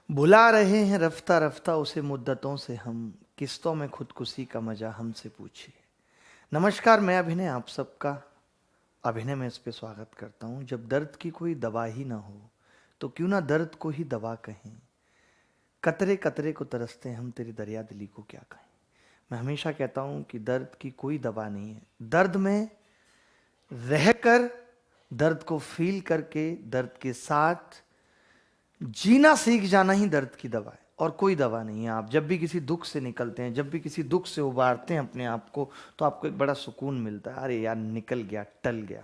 बुला रहे हैं रफ्ता रफ्ता उसे मुद्दतों से हम, किस्तों में खुदकुशी का मजा हमसे पूछिए। नमस्कार, मैं अभिनय आप सबका अभिनय में इस पे स्वागत करता हूँ। जब दर्द की कोई दवा ही ना हो तो क्यों ना दर्द को ही दवा कहें। कतरे कतरे को तरसते हम तेरी दरिया दिली को क्या कहें। मैं हमेशा कहता हूँ कि दर्द की कोई दवा नहीं है। दर्द में रहकर, दर्द को फील करके, दर्द के साथ जीना सीख जाना ही दर्द की दवा है, और कोई दवा नहीं है। आप जब भी किसी दुख से निकलते हैं, जब भी किसी दुख से उबारते हैं अपने आप को, तो आपको एक बड़ा सुकून मिलता है। अरे यार, निकल गया, टल गया।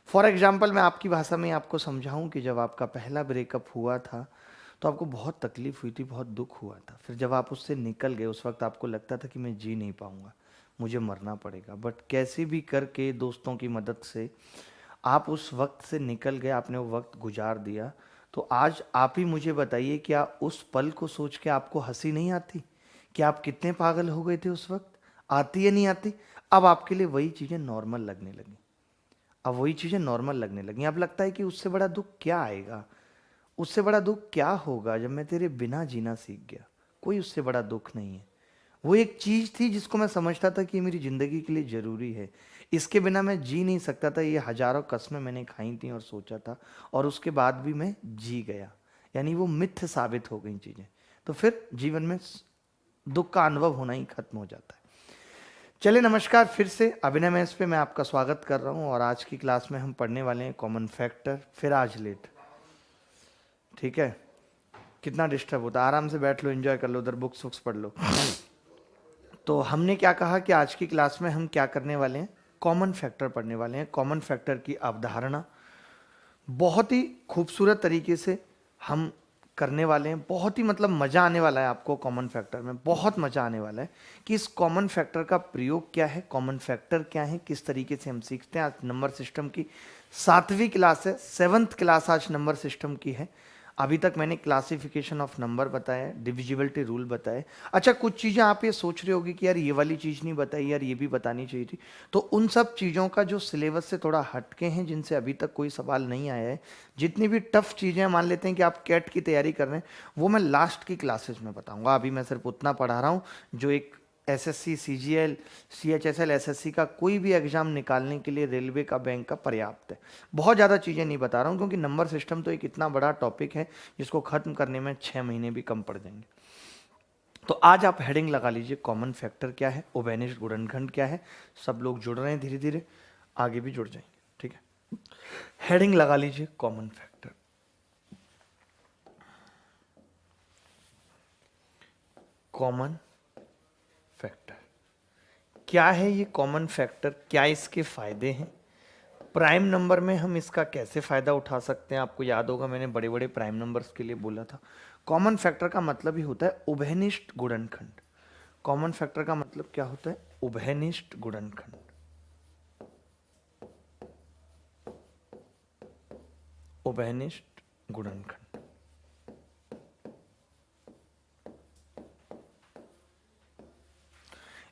फॉर एग्जाम्पल, मैं आपकी भाषा में आपको समझाऊं कि जब आपका पहला ब्रेकअप हुआ था तो आपको बहुत तकलीफ हुई थी, बहुत दुख हुआ था। फिर जब आप उससे निकल गए, उस वक्त आपको लगता था कि मैं जी नहीं पाऊंगा, मुझे मरना पड़ेगा। बट कैसे भी करके दोस्तों की मदद से आप उस वक्त से निकल गए, आपने वो वक्त गुजार दिया। तो आज आप ही मुझे बताइए, क्या उस पल को सोच के आपको हंसी नहीं आती कि आप कितने पागल हो गए थे उस वक्त? आती या नहीं आती? अब आपके लिए वही चीज़ें नॉर्मल लगने लगी। अब वही चीज़ें नॉर्मल लगने लगी। अब लगता है कि उससे बड़ा दुख क्या आएगा, उससे बड़ा दुख क्या होगा जब मैं तेरे बिना जीना सीख गया। कोई उससे बड़ा दुख नहीं है। वो एक चीज थी जिसको मैं समझता था कि मेरी जिंदगी के लिए जरूरी है, इसके बिना मैं जी नहीं सकता था। ये हजारों कस्में मैंने खाई थी और सोचा था, और उसके बाद भी मैं जी गया। यानी वो मिथ्य साबित हो गई चीजें। तो फिर जीवन में दुख का अनुभव होना ही खत्म हो जाता है। चलिए, नमस्कार, फिर से अभिनय में इस पे मैं आपका स्वागत कर रहा हूँ। और आज की क्लास में हम पढ़ने वाले हैं कॉमन फैक्टर। फिर आज लेट, ठीक है? कितना डिस्टर्ब होता है, आराम से बैठ लो, एंजॉय कर लो, उधर बुक्स वुक्स पढ़ लो। तो हमने क्या कहा कि आज की क्लास में हम क्या करने वाले हैं, कॉमन फैक्टर पढ़ने वाले हैं। कॉमन फैक्टर की अवधारणा बहुत ही खूबसूरत तरीके से हम करने वाले हैं। बहुत ही मतलब मज़ा आने वाला है आपको कॉमन फैक्टर में, बहुत मज़ा आने वाला है कि इस कॉमन फैक्टर का प्रयोग क्या है, कॉमन फैक्टर क्या है, किस तरीके से हम सीखते हैं। आज नंबर सिस्टम की 7वीं क्लास है, 7th क्लास आज नंबर सिस्टम की है। अभी तक मैंने क्लासिफिकेशन ऑफ नंबर बताया, डिविजिबिलिटी रूल बताए। अच्छा, कुछ चीज़ें आप ये सोच रहे होगी कि यार ये वाली चीज़ नहीं बताई, यार ये भी बतानी चाहिए थी। तो उन सब चीज़ों का जो सिलेबस से थोड़ा हटके हैं, जिनसे अभी तक कोई सवाल नहीं आया है, जितनी भी टफ चीज़ें मान लेते हैं कि आप कैट की तैयारी कर रहे हैं, वो मैं लास्ट की क्लासेज में बताऊंगा। अभी मैं सिर्फ उतना पढ़ा रहा हूँ जो एक एसएससी, सीजीएल, सीएचएसएल, एसएससी का कोई भी एग्जाम निकालने के लिए, रेलवे का, बैंक का पर्याप्त है। बहुत ज़्यादा चीज़ें नहीं बता रहा हूँ, क्योंकि नंबर सिस्टम तो एक इतना बड़ा टॉपिक है जिसको ख़त्म करने में 6 महीने भी कम पड़ जाएंगे। तो आज आप हेडिंग लगा लीजिए, कॉमन फैक्टर क्या है, उभयनिष्ठ गुणनखंड क्या है। सब लोग जुड़ रहे हैं, धीरे धीरे आगे भी जुड़ जाएंगे, ठीक है? हेडिंग लगा लीजिए, कॉमन फैक्टर। कॉमन फैक्टर क्या है? ये कॉमन फैक्टर क्या, इसके फायदे हैं, प्राइम नंबर में हम इसका कैसे फायदा उठा सकते हैं। आपको याद होगा मैंने बड़े बड़े प्राइम नंबर्स के लिए बोला था। कॉमन फैक्टर का मतलब ही होता है उभयनिष्ठ गुणनखंड। कॉमन फैक्टर का मतलब क्या होता है? उभयनिष्ठ गुणनखंड। उभयनिष्ठ गुणनखंड।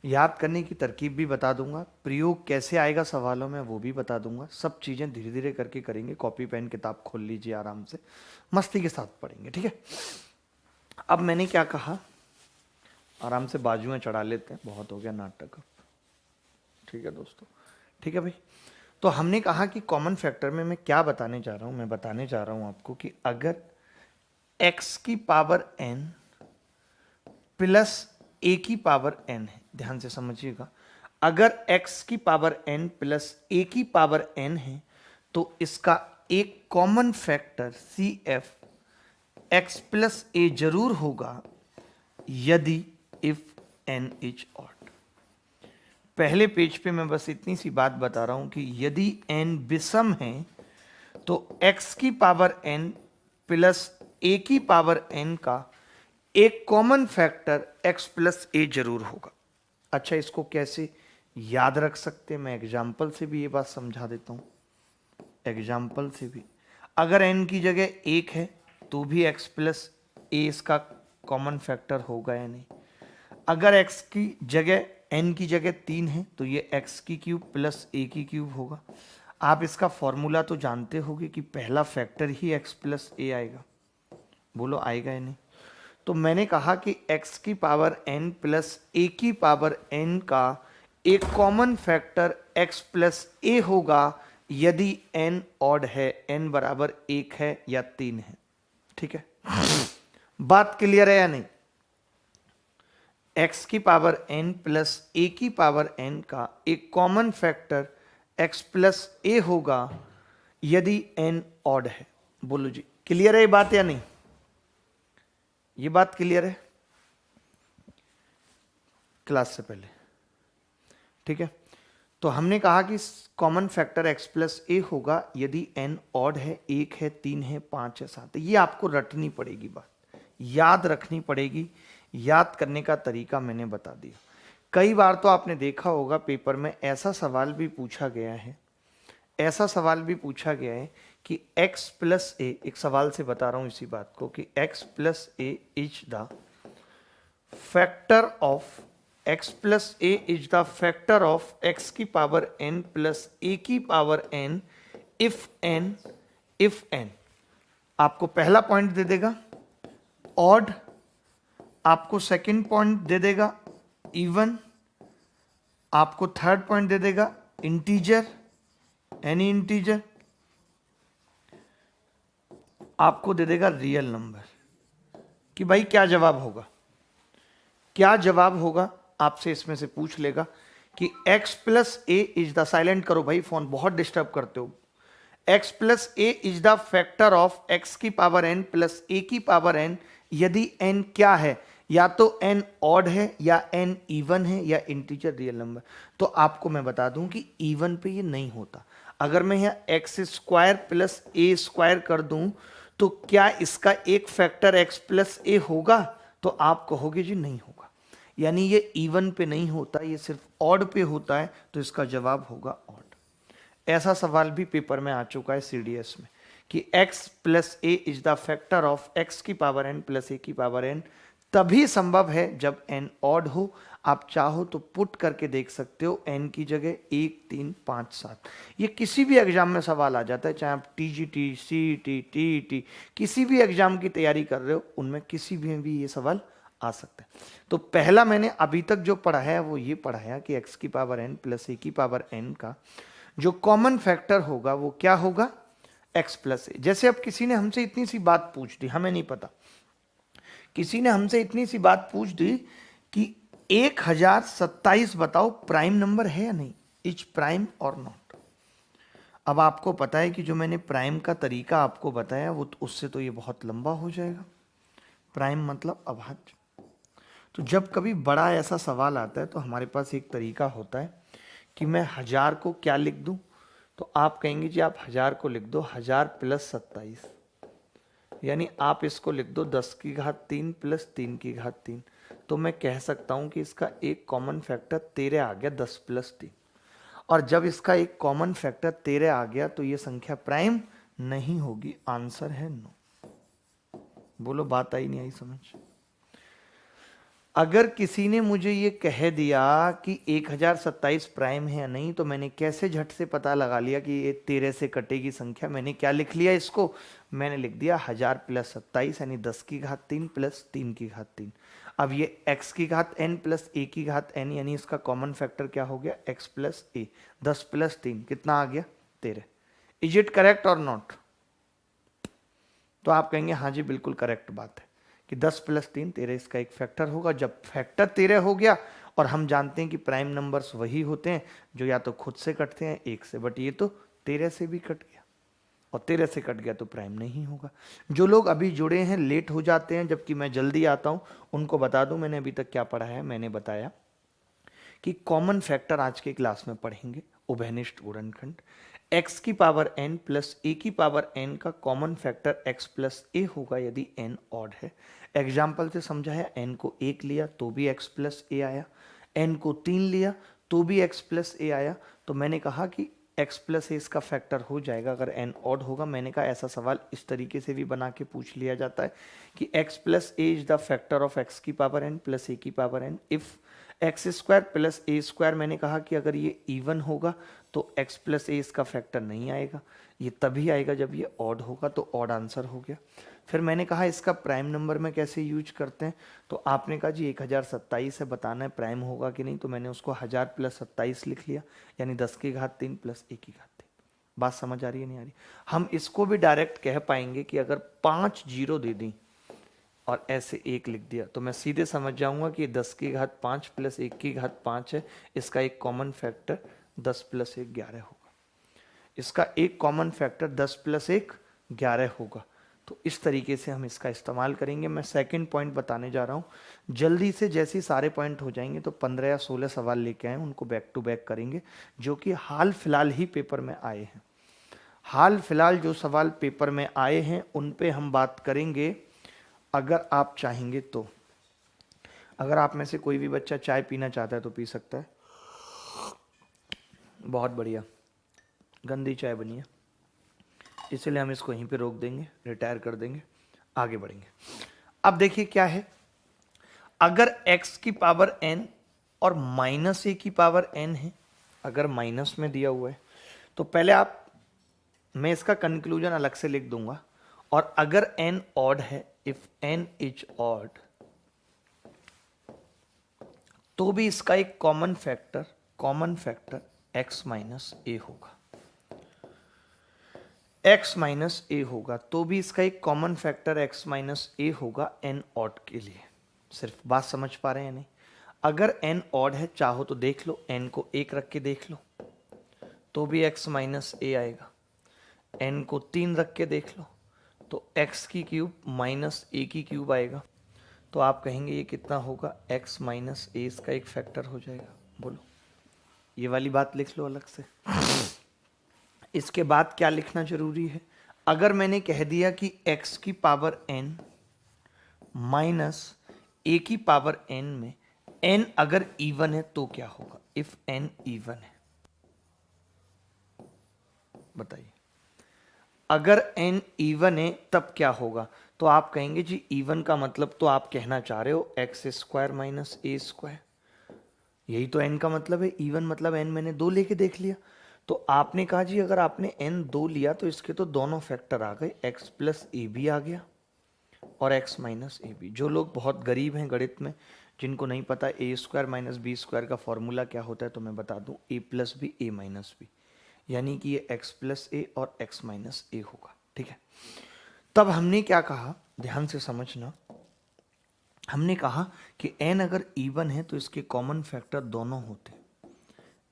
याद करने की तरकीब भी बता दूंगा, प्रयोग कैसे आएगा सवालों में वो भी बता दूंगा। सब चीजें धीरे धीरे करके करेंगे। कॉपी पेन किताब खोल लीजिए, आराम से मस्ती के साथ पढ़ेंगे, ठीक है? अब मैंने क्या कहा, आराम से बाजुएं चढ़ा लेते हैं, बहुत हो गया नाटक अब। ठीक है दोस्तों, ठीक है भाई। तो हमने कहा कि कॉमन फैक्टर में मैं क्या बताने जा रहा हूं, मैं बताने जा रहा हूं आपको कि अगर x की पावर n प्लस a की पावर n है, ध्यान से समझिएगा, अगर x की पावर n प्लस a की पावर n है तो इसका एक common factor CF x plus a जरूर होगा यदि इफ n इज ऑड। पहले पेज पे मैं बस इतनी सी बात बता रहा हूं कि यदि n विषम है तो x की पावर n प्लस a की पावर n का एक common factor x plus a जरूर होगा। अच्छा, इसको कैसे याद रख सकते हैं? मैं एग्जाम्पल से भी ये बात समझा देता हूं। एग्जाम्पल से भी, अगर n की जगह 1 है तो भी x प्लस a इसका कॉमन फैक्टर होगा या नहीं? अगर x की जगह, n की जगह 3 है तो ये x की क्यूब प्लस a की क्यूब होगा। आप इसका फॉर्मूला तो जानते होंगे कि पहला factor he x plus a आएगा। बोलो, आएगा या नहीं? तो मैंने कहा कि x की पावर n प्लस a की पावर n का एक common factor x plus a होगा यदि n ऑड है, n बराबर 1 है या 3 है। ठीक है, बात क्लियर है या नहीं? x की पावर n प्लस a की पावर n का एक common factor x plus a होगा यदि n ऑड है। बोलो जी, क्लियर है ये बात या नहीं? ये बात क्लियर है क्लास से पहले? ठीक है, तो हमने कहा कि कॉमन फैक्टर x प्लस ए होगा यदि n ऑड है, 1 है, 3 है, 5 है, 7 है। ये आपको रटनी पड़ेगी, बात याद रखनी पड़ेगी। याद करने का तरीका मैंने बता दिया। कई बार तो आपने देखा होगा पेपर में ऐसा सवाल भी पूछा गया है, ऐसा सवाल भी पूछा गया है कि x प्लस ए, एक सवाल से बता रहा हूं इसी बात को, कि x plus A is the factor of x plus A is the factor of x की पावर n प्लस a की पावर n इफ n आपको पहला पॉइंट दे देगा ऑड, आपको सेकंड पॉइंट दे देगा इवन, आपको थर्ड पॉइंट दे देगा इंटीजर, एनी इंटीजर, आपको दे देगा रियल नंबर। कि भाई क्या जवाब होगा, क्या जवाब होगा, आपसे इसमें से पूछ लेगा कि x plus A is the, silent करो भाई फोन, बहुत डिस्टर्ब करते हो। x plus A is the factor of x की पावर n प्लस a की पावर n यदि n क्या है, या तो n ऑड है या n इवन है या इंटीजर रियल नंबर। तो आपको मैं बता दूं कि इवन पे ये नहीं होता। अगर मैं यहाँ x स्क्वायर प्लस ए स्क्वायर कर दूं तो क्या इसका एक फैक्टर x प्लस ए होगा? तो आप कहोगे जी नहीं होगा, यानी ये इवन पे नहीं होता, ये सिर्फ ऑड पे होता है, तो इसका जवाब होगा ऑड। ऐसा सवाल भी पेपर में आ चुका है सीडीएस में कि x plus A is the factor of x की पावर n प्लस ए की पावर n तभी संभव है जब n ऑड हो। आप चाहो तो पुट करके देख सकते हो, n की जगह 1, 3, 5, 7। ये किसी भी एग्जाम में सवाल आ जाता है, चाहे आप टीजीटी, सीईटी, टीईटी किसी भी एग्जाम की तैयारी कर रहे हो, उनमें किसी भी ये सवाल आ सकता है। तो पहला मैंने अभी तक जो पढ़ाया वो ये पढ़ाया कि x की पावर n प्लस ए की पावर n का जो कॉमन फैक्टर होगा वो क्या होगा, x प्लस ए। जैसे अब किसी ने हमसे इतनी सी बात पूछ दी, हमें नहीं पता, किसी ने हमसे इतनी सी बात पूछ दी कि 1027 बताओ प्राइम नंबर है या नहीं, इज प्राइम और नॉट। अब आपको पता है कि जो मैंने प्राइम का तरीका आपको बताया वो उससे तो ये बहुत लंबा हो जाएगा। प्राइम मतलब अभाज्य। तो जब कभी बड़ा ऐसा सवाल आता है तो हमारे पास एक तरीका होता है कि मैं 1000 को क्या लिख दूं, तो आप कहेंगे जी आप 1000 को लिख दो 1000 प्लस 27, यानी आप इसको लिख दो 10 की घात 3 प्लस 3 की घात 3। तो मैं कह सकता हूं कि इसका एक कॉमन फैक्टर 13 आ गया, 10 प्लस 3। और जब इसका एक कॉमन फैक्टर 13 आ गया तो ये संख्या प्राइम नहीं होगी। आंसर है नो। बोलो बात आई नहीं आई समझ? अगर किसी ने मुझे ये कह दिया कि 1027 प्राइम है या नहीं, तो मैंने कैसे झट से पता लगा लिया कि ये 13 से कटेगी संख्या। मैंने क्या लिख लिया इसको, मैंने लिख दिया 1000 प्लस 27 यानी 10 की घात 3 प्लस 3 की घात 3। अब ये x की घात n प्लस a की घात n, यानी इसका कॉमन फैक्टर क्या हो गया, x प्लस ए। 10 प्लस 3 कितना आ गया, 13। इज इट करेक्ट और नॉट? तो आप कहेंगे हाँ जी बिल्कुल करेक्ट बात है कि 10 प्लस 3 13 इसका एक फैक्टर होगा। जब फैक्टर 13 हो गया, और हम जानते हैं कि प्राइम नंबर्स वही होते हैं जो या तो खुद से कटते हैं 1 से, बट ये तो 13 से भी कट गया, और 13 से कट गया तो प्राइम नहीं होगा। जो लोग अभी जुड़े हैं लेट हो जाते हैं जबकि मैं जल्दी आता हूं, उनको बता दूं मैंने अभी तक क्या पढ़ा है। मैंने बताया कि कॉमन फैक्टर आज के क्लास में पढ़ेंगे, उभयनिष्ठ गुणनखंड। x की पावर n प्लस a की पावर n का कॉमन फैक्टर x प्लस ए होगा यदि n ऑड है। एग्जाम्पल से समझाया, n को 1 लिया तो भी x प्लस ए आया, n को 3 लिया तो भी x प्लस ए आया। तो मैंने कहा कि x प्लस ए इसका फैक्टर हो जाएगा अगर n ऑड होगा। मैंने कहा ऐसा सवाल इस तरीके से भी बना के पूछ लिया जाता है कि x plus A is the factor of x की पावर n प्लस ए की power n if x square plus A square. मैंने कहा कि अगर ये इवन होगा तो x प्लस ए इसका फैक्टर नहीं आएगा, ये तभी आएगा जब ये ऑड होगा, तो ऑड आंसर हो गया। फिर मैंने कहा इसका प्राइम नंबर में कैसे यूज करते हैं, तो आपने कहा जी 1027 है, बताना है प्राइम होगा कि नहीं, तो मैंने उसको 1000 प्लस 27 लिख लिया, यानी 10 की घात 3 प्लस 1 की घात 3। बात समझ आ रही है नहीं आ रही? हम इसको भी डायरेक्ट कह पाएंगे कि अगर 5 जीरो दे दी और ऐसे 1 लिख दिया, तो मैं सीधे समझ जाऊंगा कि 10 की घात 5 प्लस 1 की घात 5 है, इसका एक कॉमन फैक्टर 10 प्लस 1 11 होगा। इसका एक कॉमन फैक्टर 10 प्लस 1 11 होगा। तो इस तरीके से हम इसका इस्तेमाल करेंगे। मैं सेकंड पॉइंट बताने जा रहा हूँ। जल्दी से जैसे ही सारे पॉइंट हो जाएंगे तो 15 या 16 सवाल लेके आए, उनको बैक टू बैक करेंगे, जो कि हाल फिलहाल ही पेपर में आए हैं। हाल फिलहाल जो सवाल पेपर में आए हैं उन पे हम बात करेंगे, अगर आप चाहेंगे तो। अगर आप में से कोई भी बच्चा चाय पीना चाहता है तो पी सकता है। बहुत बढ़िया, गंदी चाय बनी है, इसलिए हम इसको यहीं पे रोक देंगे, रिटायर कर देंगे, आगे बढ़ेंगे। अब देखिए क्या है, अगर x की पावर n और माइनस ए की पावर n है, अगर माइनस में दिया हुआ है, तो पहले आप, मैं इसका कंक्लूजन अलग से लिख दूंगा। और अगर n ऑड है, इफ n इज ऑड, तो भी इसका एक कॉमन फैक्टर x माइनस ए होगा। x माइनस ए होगा, तो भी इसका एक कॉमन फैक्टर x माइनस ए होगा n ऑड के लिए। सिर्फ बात समझ पा रहे हैं नहीं? अगर n ऑड है, चाहो तो देख लो, n को 1 रख के देख लो तो भी x माइनस ए आएगा। n को 3 रख के देख लो तो x की क्यूब माइनस ए की क्यूब आएगा। तो आप कहेंगे ये कितना होगा, x माइनस ए, इसका एक फैक्टर हो जाएगा। बोलो, ये वाली बात लिख लो अलग से। इसके बाद क्या लिखना जरूरी है, अगर मैंने कह दिया कि x की पावर n माइनस ए की पावर n में n अगर इवन है तो क्या होगा, इफ n इवन है, बताइए। अगर n इवन है तब क्या होगा, तो आप कहेंगे जी इवन का मतलब तो आप कहना चाह रहे हो एक्स स्क्वायर माइनस ए स्क्वायर, यही तो n का मतलब है। इवन मतलब n मैंने 2 लेके देख लिया, तो आपने कहा जी अगर आपने n 2 लिया तो इसके तो दोनों फैक्टर आ गए, x प्लस ए भी आ गया और x माइनस ए भी। जो लोग बहुत गरीब हैं गणित में, जिनको नहीं पता ए स्क्वायर माइनस बी स्क्वायर का फॉर्मूला क्या होता है, तो मैं बता दूं, ए प्लस बी ए माइनस बी, यानी कि ये x प्लस ए और x माइनस ए होगा। ठीक है, तब हमने क्या कहा, ध्यान से समझना, हमने कहा कि n अगर इवन है तो इसके कॉमन फैक्टर दोनों होते हैं,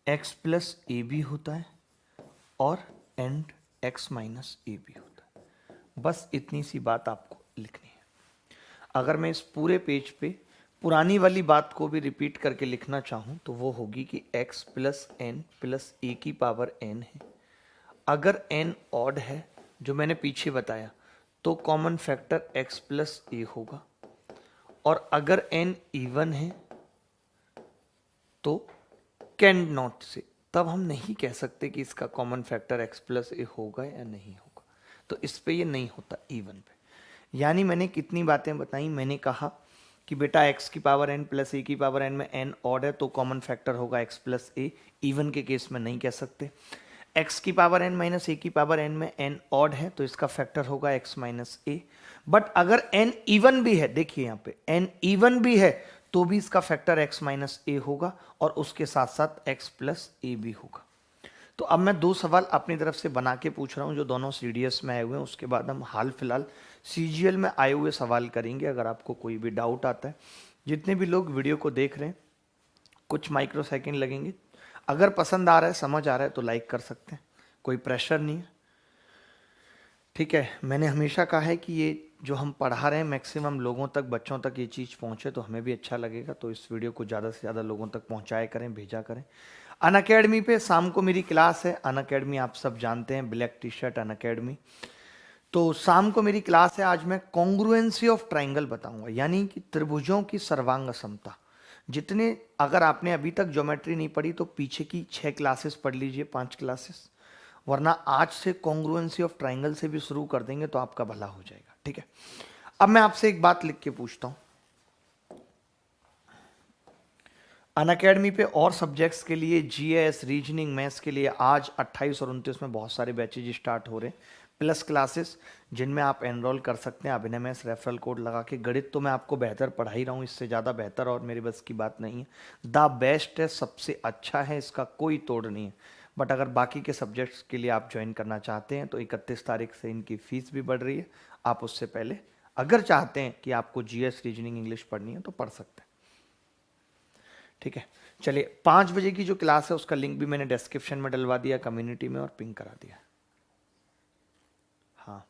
x प्लस ए भी होता है और एंड x माइनस ए भी होता है। बस इतनी सी बात आपको लिखनी है। अगर मैं इस पूरे पेज पे पुरानी वाली बात को भी रिपीट करके लिखना चाहूँ तो वो होगी कि x प्लस एन प्लस ए की पावर n है। अगर n ऑड है, जो मैंने पीछे बताया, तो कॉमन फैक्टर x प्लस ए होगा, और अगर n इवन है तो कैन नॉट से, तब हम नहीं कह सकते कि इसका कॉमन फैक्टर x प्लस ए होगा या नहीं होगा, तो इस पे ये नहीं होता इवन पे। यानी मैंने कितनी बातें बताई, मैंने कहा कि बेटा x की पावर n प्लस ए की पावर n में n ऑड है तो कॉमन फैक्टर होगा x प्लस ए, इवन के केस में नहीं कह सकते। x की पावर n माइनस ए की पावर n में n ऑड है तो इसका फैक्टर होगा x माइनस ए। बट अगर n इवन भी है, देखिए यहाँ पे n इवन भी है तो भी इसका फैक्टर x माइनस ए होगा और उसके साथ साथ x प्लस ए भी होगा। तो अब मैं 2 सवाल अपनी तरफ से बना के पूछ रहा हूँ जो दोनों CDS में आए हुए हैं, उसके बाद हम हाल फिलहाल CGL में आए हुए सवाल करेंगे। अगर आपको कोई भी डाउट आता है, जितने भी लोग वीडियो को देख रहे हैं, कुछ माइक्रो सेकेंड लगेंगे, अगर पसंद आ रहा है, समझ आ रहा है तो लाइक कर सकते हैं, कोई प्रेशर नहीं है। ठीक है, मैंने हमेशा कहा है कि ये जो हम पढ़ा रहे हैं मैक्सिमम लोगों तक, बच्चों तक ये चीज़ पहुंचे तो हमें भी अच्छा लगेगा, तो इस वीडियो को ज़्यादा से ज़्यादा लोगों तक पहुंचाया करें, भेजा करें। अनअकैडमी पे शाम को मेरी क्लास है। अनअकैडमी आप सब जानते हैं, ब्लैक टी शर्ट अनअकैडमी। तो शाम को मेरी क्लास है। आज मैं कॉन्ग्रुएंसी ऑफ ट्राइंगल बताऊंगा, यानी कि त्रिभुजों की सर्वांग समता। जितने, अगर आपने अभी तक ज्योमेट्री नहीं पढ़ी तो पीछे की 6 क्लासेस पढ़ लीजिए, 5 क्लासेस, वरना आज से कॉन्ग्रुएंसी ऑफ ट्राइंगल से भी शुरू कर देंगे तो आपका भला हो जाएगा। ठीक है, अब मैं आपसे एक बात लिख के पूछता हूं, अनअकैडमी पे और सब्जेक्ट्स के लिए जीएस, रीजनिंग, मैथ्स के लिए आज 28 और 29 में बहुत सारे बैचेज स्टार्ट हो रहे हैं, प्लस क्लासेस जिनमें आप एनरोल कर सकते हैं अभिनय मैथ्स रेफरल कोड लगा के। गणित तो मैं आपको बेहतर पढ़ा ही रहा हूँ, इससे ज़्यादा बेहतर और मेरी बस की बात नहीं है। द बेस्ट है, सबसे अच्छा है, इसका कोई तोड़ नहीं है। बट अगर बाकी के सब्जेक्ट्स के लिए आप ज्वाइन करना चाहते हैं तो 31 तारीख से इनकी फीस भी बढ़ रही है। आप उससे पहले अगर चाहते हैं कि आपको जीएस, रीजनिंग, इंग्लिश पढ़नी है तो पढ़ सकते हैं। ठीक है, चलिए 5 बजे की जो क्लास है उसका लिंक भी मैंने डिस्क्रिप्शन में डलवा दिया, कम्युनिटी में, और पिंग करा दिया। हाँ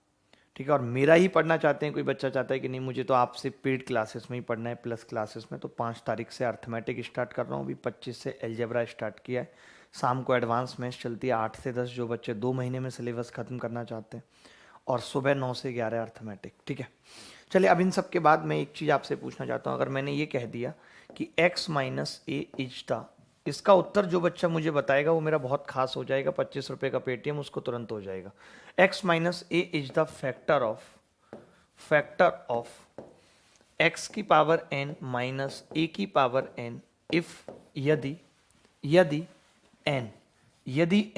ठीक है, और मेरा ही पढ़ना चाहते हैं, कोई बच्चा चाहता है कि नहीं मुझे तो आपसे पेड क्लासेस में ही पढ़ना है, प्लस क्लासेस में, तो 5 तारीख से अर्थमेटिक स्टार्ट कर रहा हूँ, अभी 25 से एलजेब्रा स्टार्ट किया है, शाम को एडवांस मैथ्स चलती है 8 से 10 जो बच्चे 2 महीने में सिलेबस खत्म करना चाहते हैं, और सुबह 9 से 11 अर्थमेटिक। ठीक है, चलिए अब इन सब के बाद मैं एक चीज़ आपसे पूछना चाहता हूँ। अगर मैंने ये कह दिया कि x minus A is the, इसका उत्तर जो बच्चा मुझे बताएगा वो मेरा बहुत खास हो जाएगा, 25 रुपये का पेटीएम उसको तुरंत हो जाएगा। x minus A is the factor of x की पावर n माइनस a की पावर n इफ यदि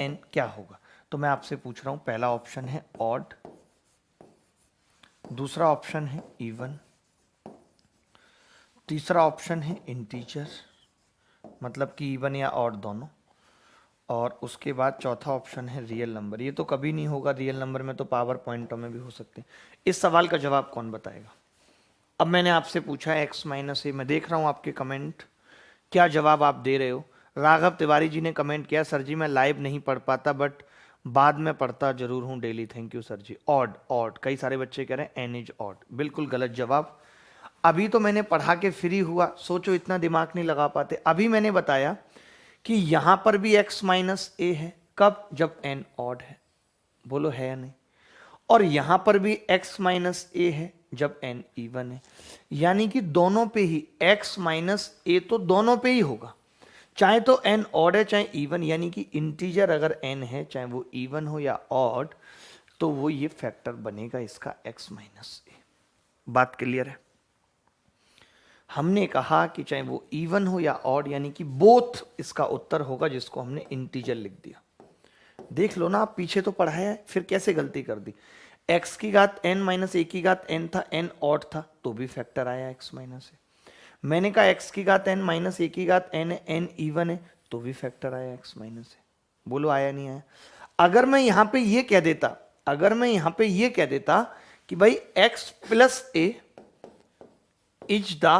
n क्या होगा। तो मैं आपसे पूछ रहा हूं, पहला ऑप्शन है ऑड, दूसरा ऑप्शन है इवन, तीसरा ऑप्शन है इंटीजर, मतलब कि इवन या ऑड दोनों, और उसके बाद चौथा ऑप्शन है रियल नंबर। ये तो कभी नहीं होगा रियल नंबर में, तो पावर पॉइंटों में भी हो सकते हैं। इस सवाल का जवाब कौन बताएगा। अब मैंने आपसे पूछा है x माइनस ए, मैं देख रहा हूं आपके कमेंट, क्या जवाब आप दे रहे हो। राघव तिवारी जी ने कमेंट किया, सर जी मैं लाइव नहीं पढ़ पाता बट बाद में पढ़ता जरूर हूं daily, thank you sir ji. Odd, कई सारे बच्चे कह रहे हैं एन इज ऑड, बिल्कुल गलत जवाब। अभी तो मैंने पढ़ा के फ्री हुआ, सोचो इतना दिमाग नहीं लगा पाते। अभी मैंने बताया कि यहां पर भी x माइनस ए है, कब, जब n ऑड है, बोलो है या नहीं। और यहां पर भी x माइनस ए है जब n इवन है, यानी कि दोनों पे ही x माइनस ए तो दोनों पे ही होगा, चाहे तो n ऑड है चाहे इवन, यानी कि इंटीजर अगर n है चाहे वो इवन हो या ऑड, तो वो ये फैक्टर बनेगा इसका x माइनस ए। बात क्लियर है। हमने कहा कि चाहे वो इवन हो या ऑड, यानी कि बोथ इसका उत्तर होगा, जिसको हमने इंटीजर लिख दिया। देख लो ना, आप पीछे तो पढ़ाया है, फिर कैसे गलती कर दी। x की घात n माइनस ए की घात n था, n ऑड था तो भी फैक्टर आया x माइनस ए। मैंने कहा x की घात n माइनस ए की घात n है, n इवन है तो भी फैक्टर आया x माइनस ए। बोलो आया नहीं आया। अगर मैं यहां पे ये कह देता कि भाई x plus A is the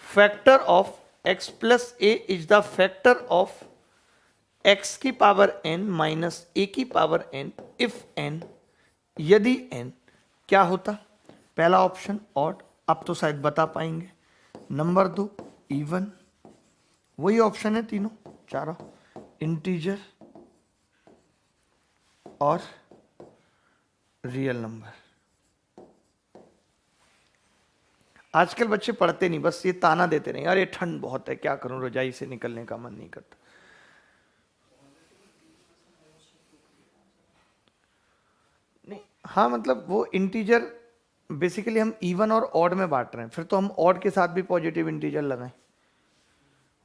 factor of x plus a is the factor of x की पावर n माइनस a की पावर n if n, यदि n, क्या होता। पहला ऑप्शन ऑड, अब तो शायद बता पाएंगे। नंबर 2 इवन, वही ऑप्शन है तीनों चारों, इंटीजर और रियल नंबर। आजकल बच्चे पढ़ते नहीं, बस ये ताना देते रहे, अरे ठंड बहुत है क्या करूं, रजाई से निकलने का मन नहीं करता। नहीं हाँ, मतलब वो इंटीजर बेसिकली हम इवन और ऑड में बांट रहे हैं, फिर तो हम ऑड के साथ भी पॉजिटिव इंटीजर लगाएं।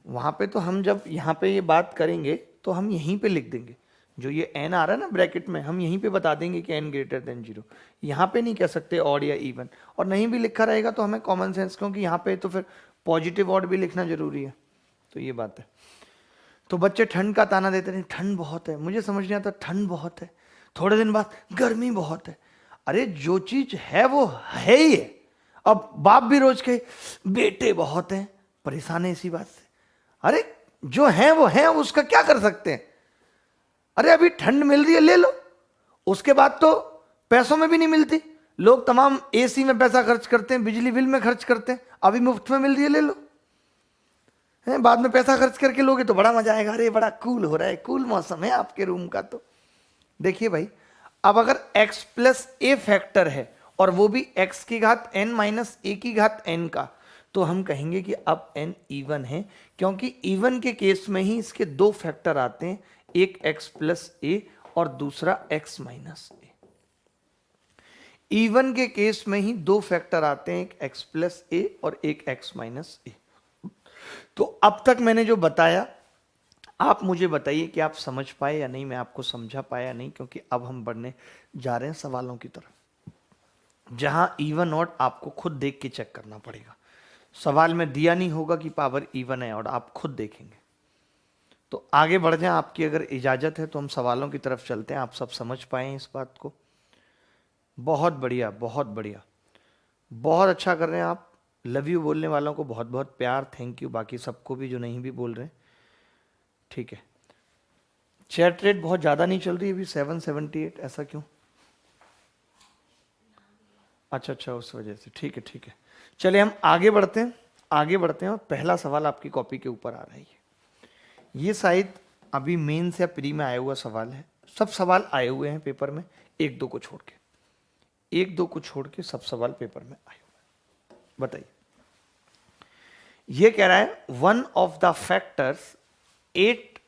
वहां पे तो हम जब यहाँ पे ये बात करेंगे तो हम यहीं पे लिख देंगे, जो ये n आ रहा है ना ब्रैकेट में, हम यहीं पे बता देंगे कि n ग्रेटर देन 0। यहाँ पे नहीं कह सकते ऑड या इवन, और नहीं भी लिखा रहेगा तो हमें कॉमन सेंस, क्योंकि यहाँ पे तो फिर पॉजिटिव ऑड भी लिखना जरूरी है, तो ये बात है। तो बच्चे ठंड का ताना देते नहीं, ठंड बहुत है, मुझे समझ नहीं आता, ठंड बहुत है, थोड़े दिन बाद गर्मी बहुत है। अरे जो चीज है वो है ही है। अब बाप भी रोज के बेटे बहुत हैं, परेशान है इसी बात से। अरे जो है वो है, उसका क्या कर सकते हैं। अरे अभी ठंड मिल रही है ले लो, उसके बाद तो पैसों में भी नहीं मिलती। लोग तमाम एसी में पैसा खर्च करते हैं, बिजली बिल में खर्च करते हैं, अभी मुफ्त में मिल रही है ले लो। है बाद में पैसा खर्च करके लोगे तो बड़ा मजा आएगा, अरे बड़ा कूल हो रहा है, कूल मौसम है आपके रूम का। तो देखिए भाई, अब अगर x प्लस ए फैक्टर है और वो भी x की घात n माइनस ए की घात n का, तो हम कहेंगे कि अब n इवन है, क्योंकि इवन के केस में ही इसके दो फैक्टर आते हैं, एक x प्लस ए और दूसरा x माइनस ए। इवन के केस में ही दो फैक्टर आते हैं, एक x प्लस ए और एक x माइनस ए। तो अब तक मैंने जो बताया, आप मुझे बताइए कि आप समझ पाए या नहीं, मैं आपको समझा पाया या नहीं, क्योंकि अब हम बढ़ने जा रहे हैं सवालों की तरफ, जहां इवन ऑड आपको खुद देख के चेक करना पड़ेगा। सवाल में दिया नहीं होगा कि पावर इवन है, और आप खुद देखेंगे। तो आगे बढ़ जाएं, आपकी अगर इजाजत है तो हम सवालों की तरफ चलते हैं। आप सब समझ पाए इस बात को? बहुत बढ़िया, बहुत बढ़िया, बहुत अच्छा कर रहे हैं आप। लव यू बोलने वालों को बहुत बहुत प्यार, थैंक यू। बाकी सबको भी जो नहीं भी बोल रहे हैं, ठीक है। चैट रेट बहुत ज़्यादा नहीं चल रही अभी, 778, ऐसा क्यों? अच्छा अच्छा, उस वजह से, ठीक है ठीक है। चलिए हम आगे बढ़ते हैं, आगे बढ़ते हैं। और पहला सवाल आपकी कॉपी के ऊपर आ रहा है। ये शायद अभी मेंस या प्री में आया हुआ सवाल है। सब सवाल आए हुए हैं पेपर में, एक दो को छोड़ के, एक दो को छोड़ के सब सवाल पेपर में आए हुए हैं। बताइए, ये कह रहा है वन ऑफ द फैक्टर्स 8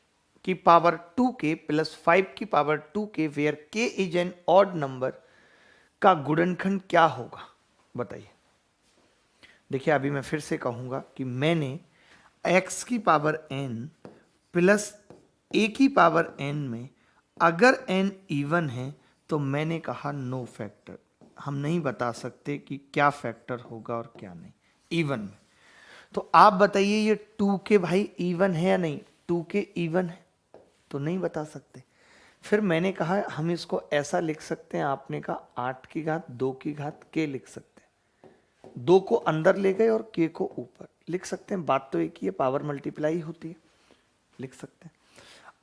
की पावर 2k प्लस 5 की power 2k where k is an odd number का गुणनखंड क्या होगा? बताइए। देखिए अभी मैं फिर से कहूंगा कि मैंने x की पावर n प्लस a की पावर n में अगर n इवन है तो मैंने कहा नो फैक्टर। हम नहीं बता सकते कि क्या फैक्टर होगा और क्या नहीं इवन में। तो आप बताइए ये 2k भाई इवन है या नहीं? 2k इवन है तो नहीं बता सकते। फिर मैंने कहा हम इसको ऐसा लिख सकते हैं, आपने कहा 8 की घात 2 की घात k लिख सकते हैं। 2 को अंदर ले गए और k को ऊपर लिख सकते हैं। बात तो एक ही है, पावर मल्टीप्लाई होती है, लिख सकते हैं।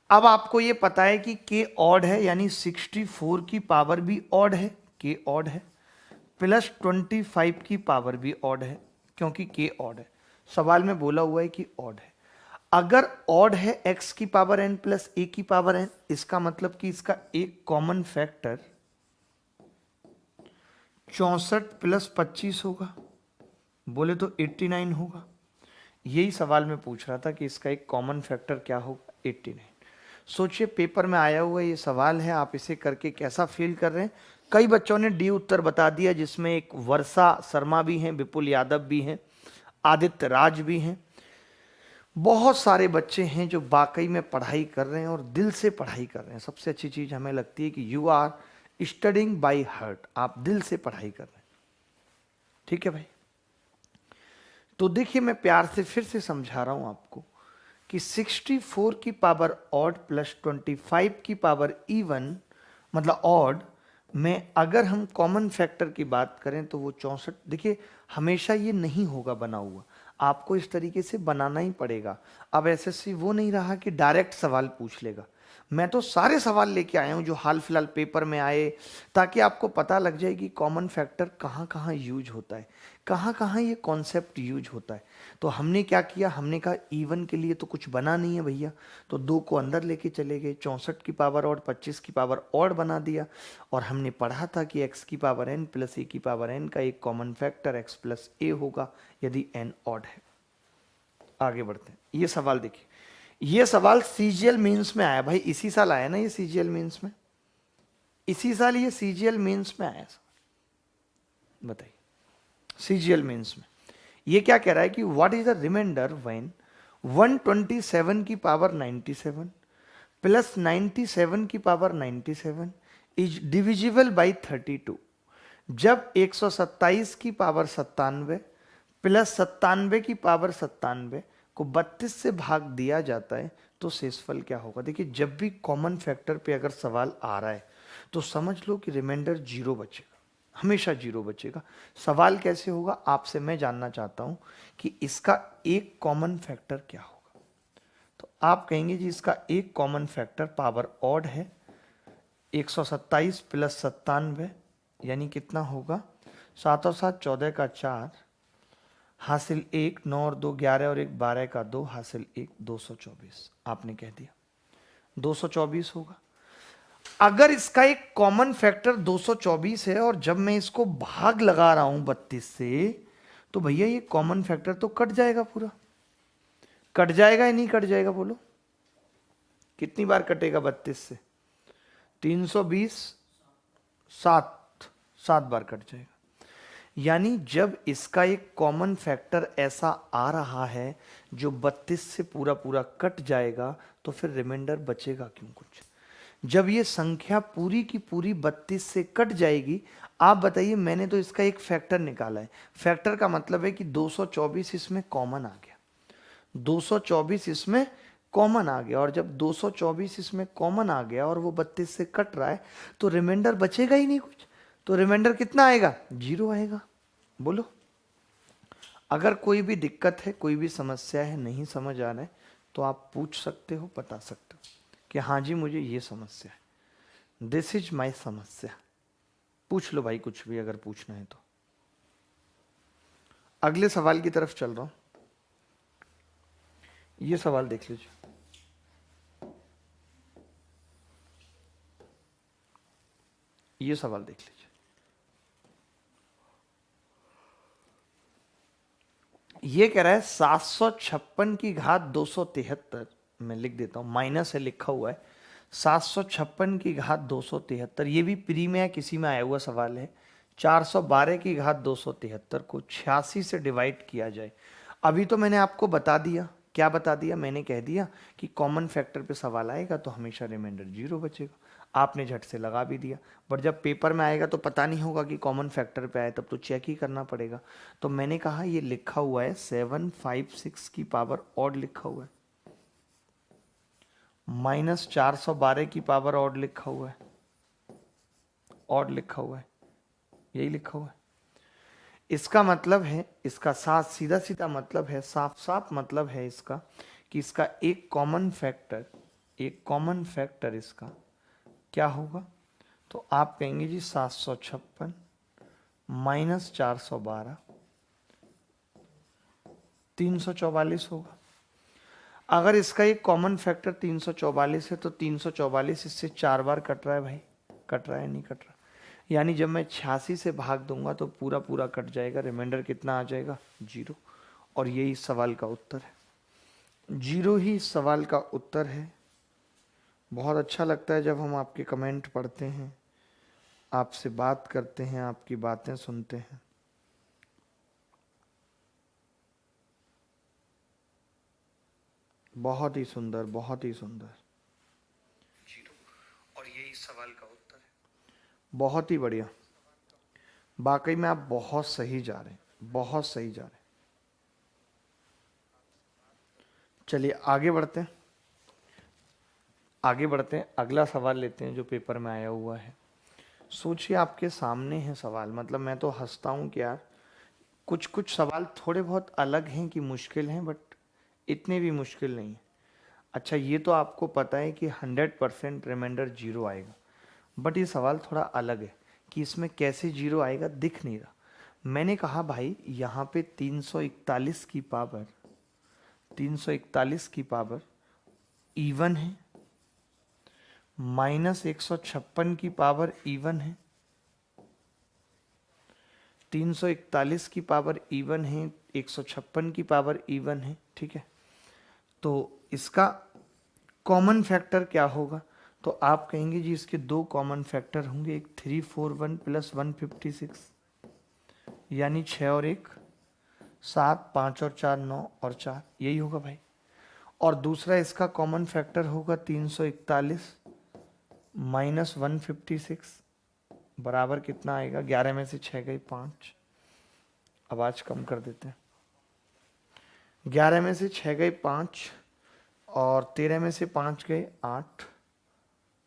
अब आपको ये पता है कि k ऑड है, यानी 64 की पावर भी ऑड है, k ऑड है, प्लस 25 की पावर भी ऑड है, क्योंकि k ऑड है। सवाल में बोला हुआ है कि ऑड है। अगर ऑड है x की पावर n प्लस a की पावर n, इसका मतलब कि इसका एक कॉमन फैक्टर 64 प्लस 25 होगा, बोले तो 89 होगा। यही सवाल में पूछ रहा था कि इसका एक कॉमन फैक्टर क्या होगा, 89। सोचिए पेपर में आया हुआ ये सवाल है, आप इसे करके कैसा फील कर रहे हैं? कई बच्चों ने डी उत्तर बता दिया, जिसमें एक वर्षा शर्मा भी हैं, विपुल यादव भी हैं, आदित्य राज भी हैं। बहुत सारे बच्चे हैं जो वाकई में पढ़ाई कर रहे हैं और दिल से पढ़ाई कर रहे हैं। सबसे अच्छी चीज हमें लगती है कि you are studying by heart, आप दिल से पढ़ाई कर रहे हैं। ठीक है भाई, तो देखिए मैं प्यार से फिर से समझा रहा हूं आपको कि 64 की पावर ऑड प्लस 25 की पावर इवन मतलब ऑड में अगर हम कॉमन फैक्टर की बात करें तो वो 64। देखिए हमेशा ये नहीं होगा बना हुआ, आपको इस तरीके से बनाना ही पड़ेगा। अब एसएससी वो नहीं रहा कि डायरेक्ट सवाल पूछ लेगा। मैं तो सारे सवाल लेके आया हूं जो हाल फिलहाल पेपर में आए, ताकि आपको पता लग जाए कि कॉमन फैक्टर कहाँ कहाँ यूज होता है, कहाँ कहाँ ये कॉन्सेप्ट यूज होता है। तो हमने क्या किया, हमने कहा इवन के लिए तो कुछ बना नहीं है भैया, तो 2 को अंदर लेके चले गए, 64 की पावर और 25 की पावर और बना दिया। और हमने पढ़ा था कि x की पावर n प्लस a की पावर n का एक common factor x plus a होगा यदि n ऑड है। आगे बढ़ते हैं, ये सवाल देखिए, ये सवाल सीजीएल मेंस में आया भाई, इसी साल आया ना ये सीजीएल मेंस में, इसी साल ये सीजीएल मेंस में आया। बताइए सीजीएल मेंस में ये क्या कह रहा है कि what is the reminder when 127 की पावर 97 प्लस 97 की पावर 97 इज डिविजिबल बाई 32। जब 127 की पावर 97 प्लस 97 की पावर 97 को 32 से भाग दिया जाता है तो शेषफल क्या होगा? देखिए जब भी कॉमन फैक्टर पे अगर सवाल आ रहा है तो समझ लो कि रिमाइंडर 0 बचेगा, हमेशा 0 बचेगा। सवाल कैसे होगा आपसे मैं जानना चाहता हूं कि इसका एक कॉमन फैक्टर क्या होगा। तो आप कहेंगे जी इसका एक कॉमन फैक्टर पावर ऑड है, 127 प्लस 97 यानी कितना होगा, 7 और 7 14 का 4 हासिल 1, 9 और 2 11 और 1 12 का 2 हासिल 1 224। आपने कह दिया 224 होगा। अगर इसका एक कॉमन फैक्टर 224 है और जब मैं इसको भाग लगा रहा हूं 32 से, तो भैया ये कॉमन फैक्टर तो कट जाएगा, पूरा कट जाएगा या नहीं कट जाएगा? बोलो कितनी बार कटेगा 32 से? 320, 7 बार कट जाएगा। यानी जब इसका एक कॉमन फैक्टर ऐसा आ रहा है जो 32 से पूरा पूरा कट जाएगा, तो फिर रिमाइंडर बचेगा क्यों कुछ। जब ये संख्या पूरी की पूरी 32 से कट जाएगी, आप बताइए, मैंने तो इसका एक फैक्टर निकाला है। फैक्टर का मतलब है कि 224 इसमें कॉमन आ गया, 224 इसमें कॉमन आ गया, और जब 224 इसमें कॉमन आ गया और वो 32 से कट रहा है, तो रिमाइंडर बचेगा ही नहीं कुछ। तो रिमाइंडर कितना आएगा? 0 आएगा। बोलो, अगर कोई भी दिक्कत है, कोई भी समस्या है, नहीं समझ आ रहा है, तो आप पूछ सकते हो, बता सकते हो कि हाँ जी मुझे ये समस्या है, दिस इज माई समस्या। पूछ लो भाई कुछ भी अगर पूछना है तो। अगले सवाल की तरफ चल रहा हूं। ये सवाल देख लीजिए। ये सवाल देख लीजिए। ये कह रहा है 756 की घात 273, मैं लिख देता हूं, माइनस है लिखा हुआ है, 756 की घात 273, ये भी प्री में है, किसी में आया हुआ सवाल है। 412 की घात 273 को 86 से डिवाइड किया जाए। अभी तो मैंने आपको बता दिया, क्या बता दिया, मैंने कह दिया कि कॉमन फैक्टर पे सवाल आएगा तो हमेशा रिमाइंडर 0 बचेगा। आपने झट से लगा भी दिया, बट जब पेपर में आएगा तो पता नहीं होगा कि कॉमन फैक्टर पे आए, तब तो चेक ही करना पड़ेगा। तो मैंने कहा ये लिखा हुआ है 756 की पावर ऑड लिखा हुआ है, माइनस 412 की पावर ऑड लिखा हुआ है, ऑड लिखा हुआ है, यही लिखा हुआ है। इसका मतलब है, इसका साथ सीधा सीधा मतलब है, साफ साफ मतलब है इसका, कि इसका एक कॉमन फैक्टर, एक कॉमन फैक्टर इसका क्या होगा, तो आप कहेंगे जी 756 माइनस 412, 344 होगा। अगर इसका एक कॉमन फैक्टर 344 है तो 344 इससे 4 बार कट रहा है भाई, कट रहा है नहीं कट रहा, यानी जब मैं 86 से भाग दूंगा तो पूरा पूरा कट जाएगा, रिमाइंडर कितना आ जाएगा? 0। और यही इस सवाल का उत्तर है, 0 ही इस सवाल का उत्तर है। बहुत अच्छा लगता है जब हम आपके कमेंट पढ़ते हैं, आपसे बात करते हैं, आपकी बातें सुनते हैं। बहुत ही सुंदर, बहुत ही सुंदर। 0, और यही सवाल का उत्तर है। बहुत ही बढ़िया, वाकई में आप बहुत सही जा रहे हैं, बहुत सही जा रहे हैं। चलिए आगे बढ़ते हैं, आगे बढ़ते हैं, अगला सवाल लेते हैं जो पेपर में आया हुआ है। सोचिए आपके सामने है सवाल, मतलब मैं तो हंसता हूँ कि यार कुछ कुछ सवाल थोड़े बहुत अलग हैं कि मुश्किल हैं, बट इतने भी मुश्किल नहीं है। अच्छा ये तो आपको पता है कि 100% रिमाइंडर 0 आएगा, बट ये सवाल थोड़ा अलग है कि इसमें कैसे 0 आएगा, दिख नहीं रहा। मैंने कहा भाई यहाँ पे 341 की पावर, 341 की पावर इवन है, माइनस 156 की पावर इवन है, 341 की पावर इवन है, 156 की पावर इवन है, ठीक है। तो इसका कॉमन फैक्टर क्या होगा, तो आप कहेंगे जी इसके दो कॉमन फैक्टर होंगे, एक 341 प्लस 156, यानी 6 और 1 7, 5 और 4 9 और 4, यही होगा भाई। और दूसरा इसका कॉमन फैक्टर होगा 341 माइनस 156, बराबर कितना आएगा, 11 में से 6 गई 5, आवाज कम कर देते हैं, 11 में से 6 गए 5, और 13 में से 5 गए 8,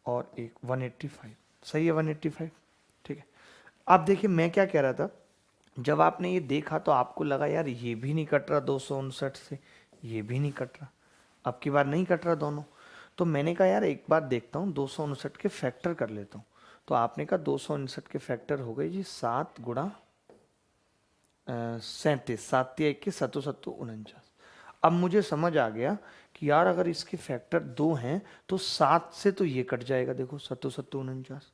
और 1 185, सही है 185, ठीक है। अब देखिए मैं क्या कह रहा था, जब आपने ये देखा तो आपको लगा यार ये भी नहीं कट रहा 259 से, ये भी नहीं कट रहा, अब की बार नहीं कट रहा दोनों, तो मैंने कहा यार एक बार देखता हूँ 259 के फैक्टर कर लेता हूँ। तो आपने कहा 259 के फैक्टर हो गए जी 7 गुणा 37, 7 या 21 सत्तो सत्तो 49। अब मुझे समझ आ गया कि यार अगर इसके फैक्टर 2 हैं तो 7 से तो ये कट जाएगा, देखो सत्तो सत्तो 49,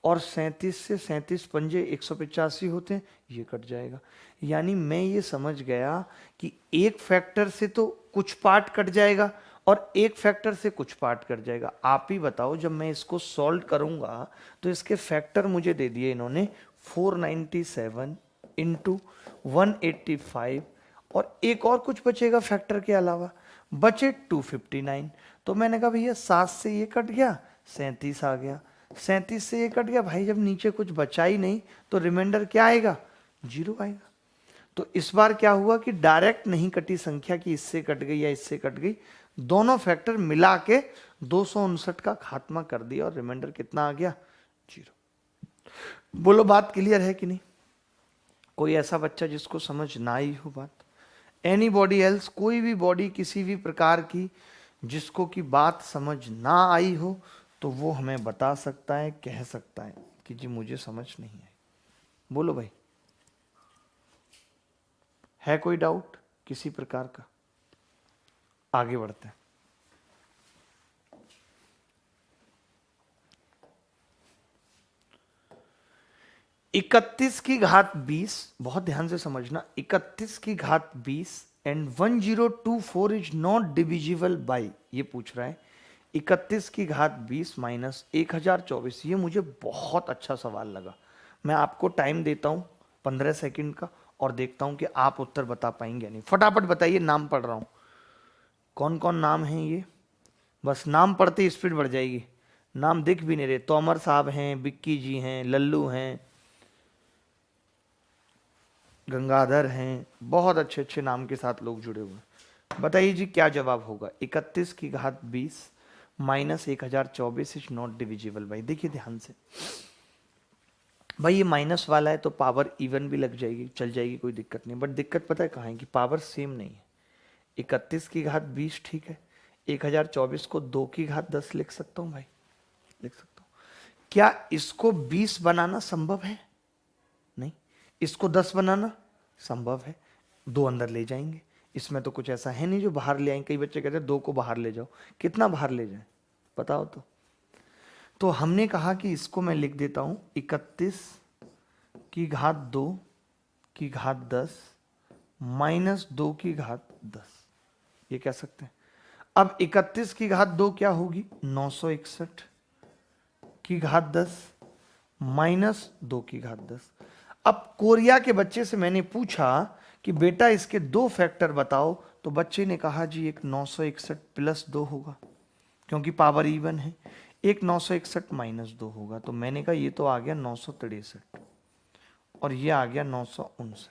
और 37 से 37 पंजे 185 होते हैं, ये कट जाएगा। यानी मैं ये समझ गया कि एक फैक्टर से तो कुछ पार्ट कट जाएगा और एक फैक्टर से कुछ पार्ट कट जाएगा। आप ही बताओ जब मैं इसको सॉल्व करूंगा तो इसके फैक्टर मुझे दे दिए इन्होंने 497 इंटू 185 और एक और कुछ बचेगा फैक्टर के अलावा, बचे 259। तो मैंने कहा भैया 7 से ये कट गया, 37 आ गया, 37 से ये कट गया। भाई जब नीचे कुछ बचा ही नहीं तो रिमाइंडर क्या आएगा, 0 आएगा। तो इस बार क्या हुआ कि डायरेक्ट नहीं कटी संख्या की इससे कट गई या इससे कट गई, दोनों फैक्टर मिला के 259 का खात्मा कर दिया और रिमाइंडर कितना आ गया, 0। बोलो बात क्लियर है कि नहीं? कोई ऐसा बच्चा जिसको समझ ना आई हो बात? एनी बॉडी एल्स, कोई भी बॉडी किसी भी प्रकार की जिसको की बात समझ ना आई हो तो वो हमें बता सकता है, कह सकता है कि जी मुझे समझ नहीं आई। बोलो भाई, है कोई डाउट किसी प्रकार का? आगे बढ़ते हैं। 31 की घात 20, बहुत ध्यान से समझना, 31 की घात 20 and 1024 is not divisible by, ये पूछ रहा है। 31 की घात 20 माइनस 1024, ये मुझे बहुत अच्छा सवाल लगा। मैं आपको टाइम देता हूं 15 सेकंड का और देखता हूं कि आप उत्तर बता पाएंगे नहीं। फटाफट बताइए, नाम पढ़ रहा हूं, कौन कौन नाम है ये, बस नाम पढ़ते ही स्पीड बढ़ जाएगी। नाम दिख भी नहीं रहे, तोमर साहब हैं, बिक्की जी हैं, लल्लू हैं, गंगाधर हैं, बहुत अच्छे अच्छे नाम के साथ लोग जुड़े हुए हैं। बताइए जी क्या जवाब होगा? 31 की घात 20 minus 1024 is not divisible by. देखिए ध्यान से भाई, ये माइनस वाला है तो पावर इवन भी लग जाएगी, चल जाएगी, कोई दिक्कत नहीं। बट दिक्कत पता है कहाँ है कि पावर सेम नहीं है। 31 की घात 20 ठीक है, 1024 को 2 की घात 10 लिख सकता हूँ भाई, लिख सकता हूँ। क्या इसको 20 बनाना संभव है? नहीं। इसको 10 बनाना संभव है, 2 अंदर ले जाएंगे। इसमें तो कुछ ऐसा है नहीं जो बाहर ले आएंगे। कई बच्चे कहते हैं 2 को बाहर ले जाओ, कितना बाहर ले जाए बताओ तो हमने कहा कि इसको मैं लिख देता हूं 31 की घात 2 की घात 10 माइनस 2 की घात 10, ये कह सकते हैं। अब 31 की घात 2 क्या होगी, 961 की घात 10 माइनस 2 की घात 10। अब कोरिया के बच्चे से मैंने पूछा कि बेटा इसके 2 फैक्टर बताओ, तो बच्चे ने कहा जी एक 961 प्लस 2 होगा क्योंकि पावर इवन है, एक 961 माइनस 2 होगा। तो मैंने कहा ये तो आ गया 963 और ये आ गया 959।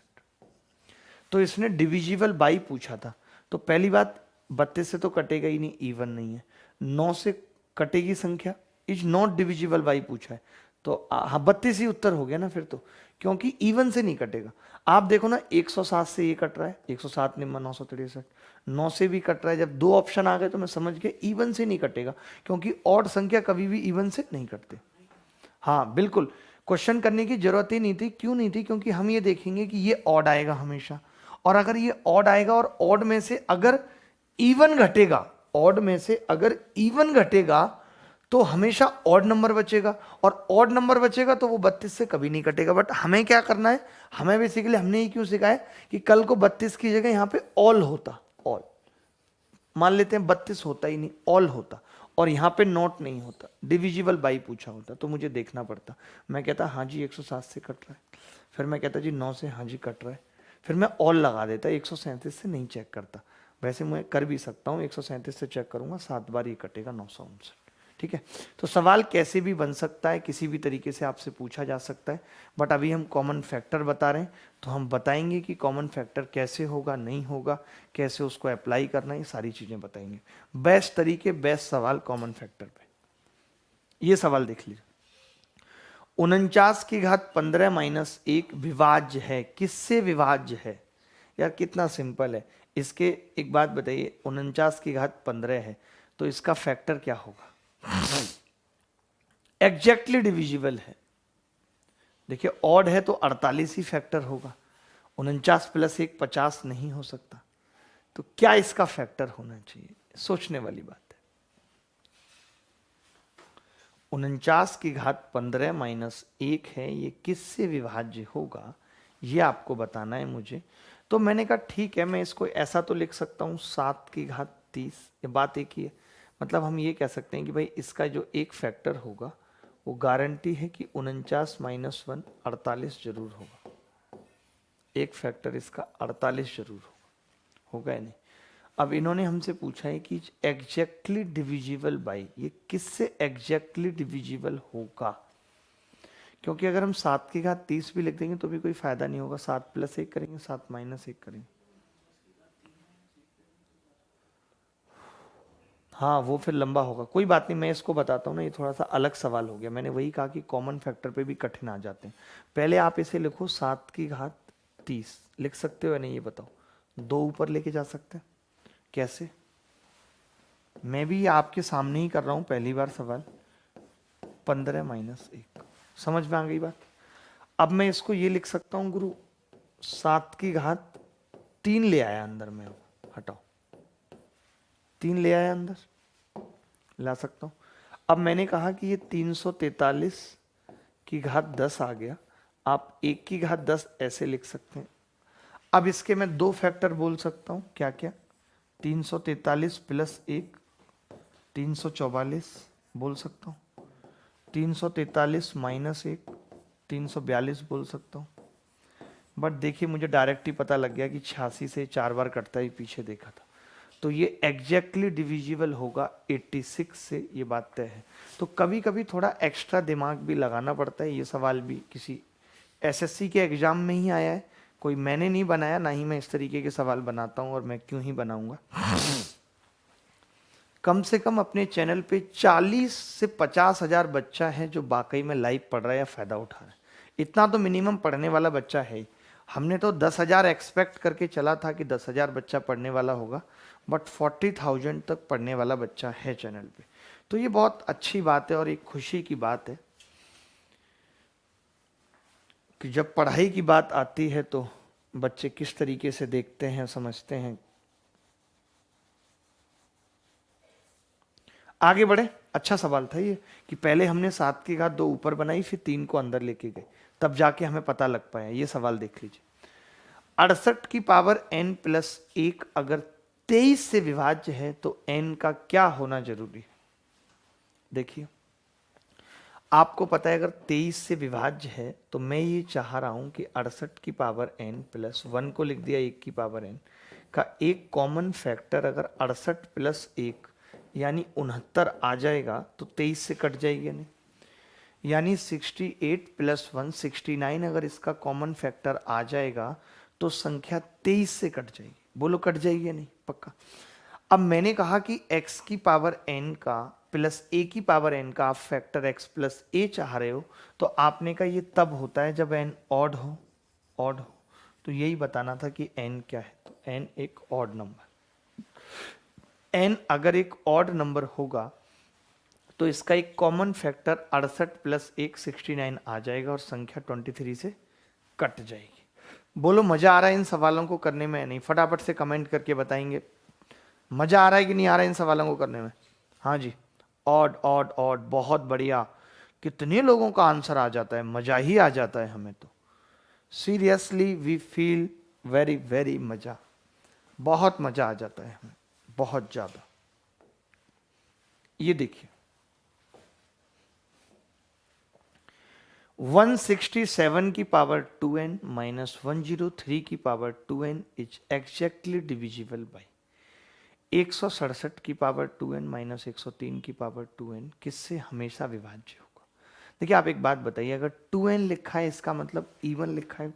तो इसने डिविजिबल बाई पूछा था। तो पहली बात 32 से तो कटेगा ही नहीं, इवन नहीं है। 9 से कटेगी संख्या, इज नॉट डिविजिबल बाई पूछा है तो हाँ 32 ही उत्तर हो गया ना फिर तो, क्योंकि इवन से नहीं कटेगा। आप देखो ना 107 से ये कट रहा है, 107 निम्न 963, 9 से भी कट रहा है। जब 2 ऑप्शन आ गए तो मैं समझ गया इवन से नहीं कटेगा, क्योंकि ऑड संख्या कभी भी इवन से नहीं कटते। हाँ बिल्कुल, क्वेश्चन करने की जरूरत ही नहीं थी। क्यों नहीं थी? क्योंकि हम ये देखेंगे कि ये ऑड आएगा हमेशा, और अगर ये ऑड आएगा और ऑड में से अगर इवन घटेगा, ऑड में से अगर इवन घटेगा तो हमेशा ऑड नंबर बचेगा, और ऑड नंबर बचेगा तो वो 32 से कभी नहीं कटेगा। बट हमें क्या करना है, हमें बेसिकली हमने ये क्यों सिखाया कि कल को 32 की जगह यहां पे ऑल होता, ऑल मान लेते हैं 32 होता ही नहीं, ऑल होता, और यहां पे नॉट नहीं होता, डिविजिबल बाई पूछा होता, तो मुझे देखना पड़ता। मैं कहता हाँ जी 107 से कट रहा है, फिर मैं कहता जी 9 से हाँ जी कट रहा है, फिर मैं ऑल लगा देता, 137 से नहीं चेक करता। वैसे मैं कर भी सकता हूँ, 137 से चेक करूंगा, 7 बार ये कटेगा 959। ठीक है, तो सवाल कैसे भी बन सकता है, किसी भी तरीके से आपसे पूछा जा सकता है। बट अभी हम कॉमन फैक्टर बता रहे हैं, तो हम बताएंगे कि कॉमन फैक्टर कैसे होगा, नहीं होगा, कैसे उसको अप्लाई करना है, ये सारी चीजें बताएंगे। बेस्ट तरीके, बेस्ट सवाल कॉमन फैक्टर पे। ये सवाल देख लीजिए, 49 की घात 15 माइनस 1 विभाज्य है, किससे विभाज्य है? यार कितना सिंपल है। इसके एक बात बताइए, 49 की घात 15 है तो इसका फैक्टर क्या होगा? एग्जैक्टली डिविजिबल है। देखिए ऑड है तो 48 ही फैक्टर होगा, 49 प्लस 1 50 नहीं हो सकता, तो क्या इसका फैक्टर होना चाहिए? सोचने वाली बात है। 49 की घात 15 माइनस 1 है, ये किससे विभाज्य होगा ये आपको बताना है मुझे। तो मैंने कहा ठीक है, मैं इसको ऐसा तो लिख सकता हूं 7 की घात 30, ये बात एक ही है। मतलब हम ये कह सकते हैं कि भाई इसका जो एक फैक्टर होगा वो गारंटी है कि 49 माइनस 1 48 जरूर होगा। एक फैक्टर इसका 48 जरूर होगा या नहीं। अब इन्होंने हमसे पूछा है कि एग्जैक्टली डिविजिबल बाई, ये किससे एग्जैक्टली डिविजिबल होगा, क्योंकि अगर हम 7 की घात 30 भी लिख देंगे तो भी कोई फायदा नहीं होगा। 7 + 1 करेंगे, 7 - 1 करेंगे, हाँ वो फिर लंबा होगा। कोई बात नहीं, मैं इसको बताता हूँ ना, ये थोड़ा सा अलग सवाल हो गया। मैंने वही कहा कि कॉमन फैक्टर पे भी कठिन आ जाते हैं। पहले आप इसे लिखो 7 की घात 30, लिख सकते हो या नहीं ये बताओ। 2 ऊपर लेके जा सकते हैं, कैसे? मैं भी आपके सामने ही कर रहा हूँ पहली बार सवाल। 15 - 1, समझ में आ गई बात। अब मैं इसको ये लिख सकता हूँ गुरु, 7 की घात 3 ले आया अंदर में, हटाओ 3 ले आया अंदर, ला सकता हूँ। अब मैंने कहा कि ये 343 की घात 10 आ गया, आप 1 की घात 10 ऐसे लिख सकते हैं। अब इसके मैं 2 फैक्टर बोल सकता हूँ, क्या क्या? 343 + 1 344 बोल सकता हूँ, 343 - 1 342 बोल सकता हूँ। बट देखिए मुझे डायरेक्ट ही पता लग गया कि 86 से 4 बार कटता ही पीछे देखा था, तो ये एग्जैक्टली डिविजिबल होगा 86 से, ये बात तय है। तो कभी कभी थोड़ा एक्स्ट्रा दिमाग भी लगाना पड़ता है। ये सवाल भी किसी एसएससी के एग्जाम में ही आया है, कोई मैंने नहीं बनाया, ना ही मैं इस तरीके के सवाल बनाता हूँ, और मैं क्यों ही बनाऊंगा। कम से कम अपने चैनल पे 40 से 50 हजार बच्चा है जो वाकई में लाइव पढ़ रहा है या फायदा उठा रहा है। इतना तो मिनिमम पढ़ने वाला बच्चा है ही। हमने तो 10,000 एक्सपेक्ट करके चला था कि 10,000 बच्चा पढ़ने वाला होगा, बट 40,000 तक पढ़ने वाला बच्चा है चैनल पे। तो ये बहुत अच्छी बात है और एक खुशी की बात है कि जब पढ़ाई की बात आती है तो बच्चे किस तरीके से देखते हैं, समझते हैं। आगे बढ़े। अच्छा सवाल था ये कि पहले हमने 7 की घात 2 ऊपर बनाई, फिर 3 को अंदर लेके गए, तब जाके हमें पता लग पाया। ये सवाल देख लीजिए, 68 की पावर n + 1 अगर 23 से विभाज्य है तो n का क्या होना जरूरी है? देखिए आपको पता है अगर 23 से विभाज्य है तो मैं ये चाह रहा हूं कि 68 की पावर n + 1 को लिख दिया 1 की पावर n का एक कॉमन फैक्टर अगर 68 + 1 यानी 69 आ जाएगा तो 23 से कट जाएगी नहीं, यानी 68 + 1 69 अगर इसका कॉमन फैक्टर आ जाएगा तो संख्या 23 से कट जाएगी। बोलो कट जाएगी या नहीं? पक्का। अब मैंने कहा कि x की पावर n का प्लस a की पावर n का आप फैक्टर x + a चाह रहे हो, तो आपने कहा ये तब होता है जब n ऑड हो, ऑड हो। तो यही बताना था कि n क्या है, तो n एक ऑड नंबर। n अगर एक ऑड नंबर होगा तो इसका एक कॉमन फैक्टर 68 + 1 69 आ जाएगा और संख्या 23 से कट जाएगी। बोलो मजा आ रहा है इन सवालों को करने में? नहीं, फटाफट से कमेंट करके बताएंगे मजा आ रहा है कि नहीं आ रहा है इन सवालों को करने में। हाँ जी, ऑड ऑड ऑड, बहुत बढ़िया। कितने लोगों का आंसर आ जाता है, मजा ही आ जाता है हमें तो। Seriously we feel very very मजा, बहुत मजा आ जाता है हमें, बहुत ज्यादा। ये देखिए 167 की पावर 2n - 103 की power 2n is exactly divisible by 167 की पावर 2n - 103 की पावर 2n किससे हमेशा विभाज्य होगा? देखिए आप एक बात बताइए, अगर 2n लिखा है इसका मतलब इवन लिखा है,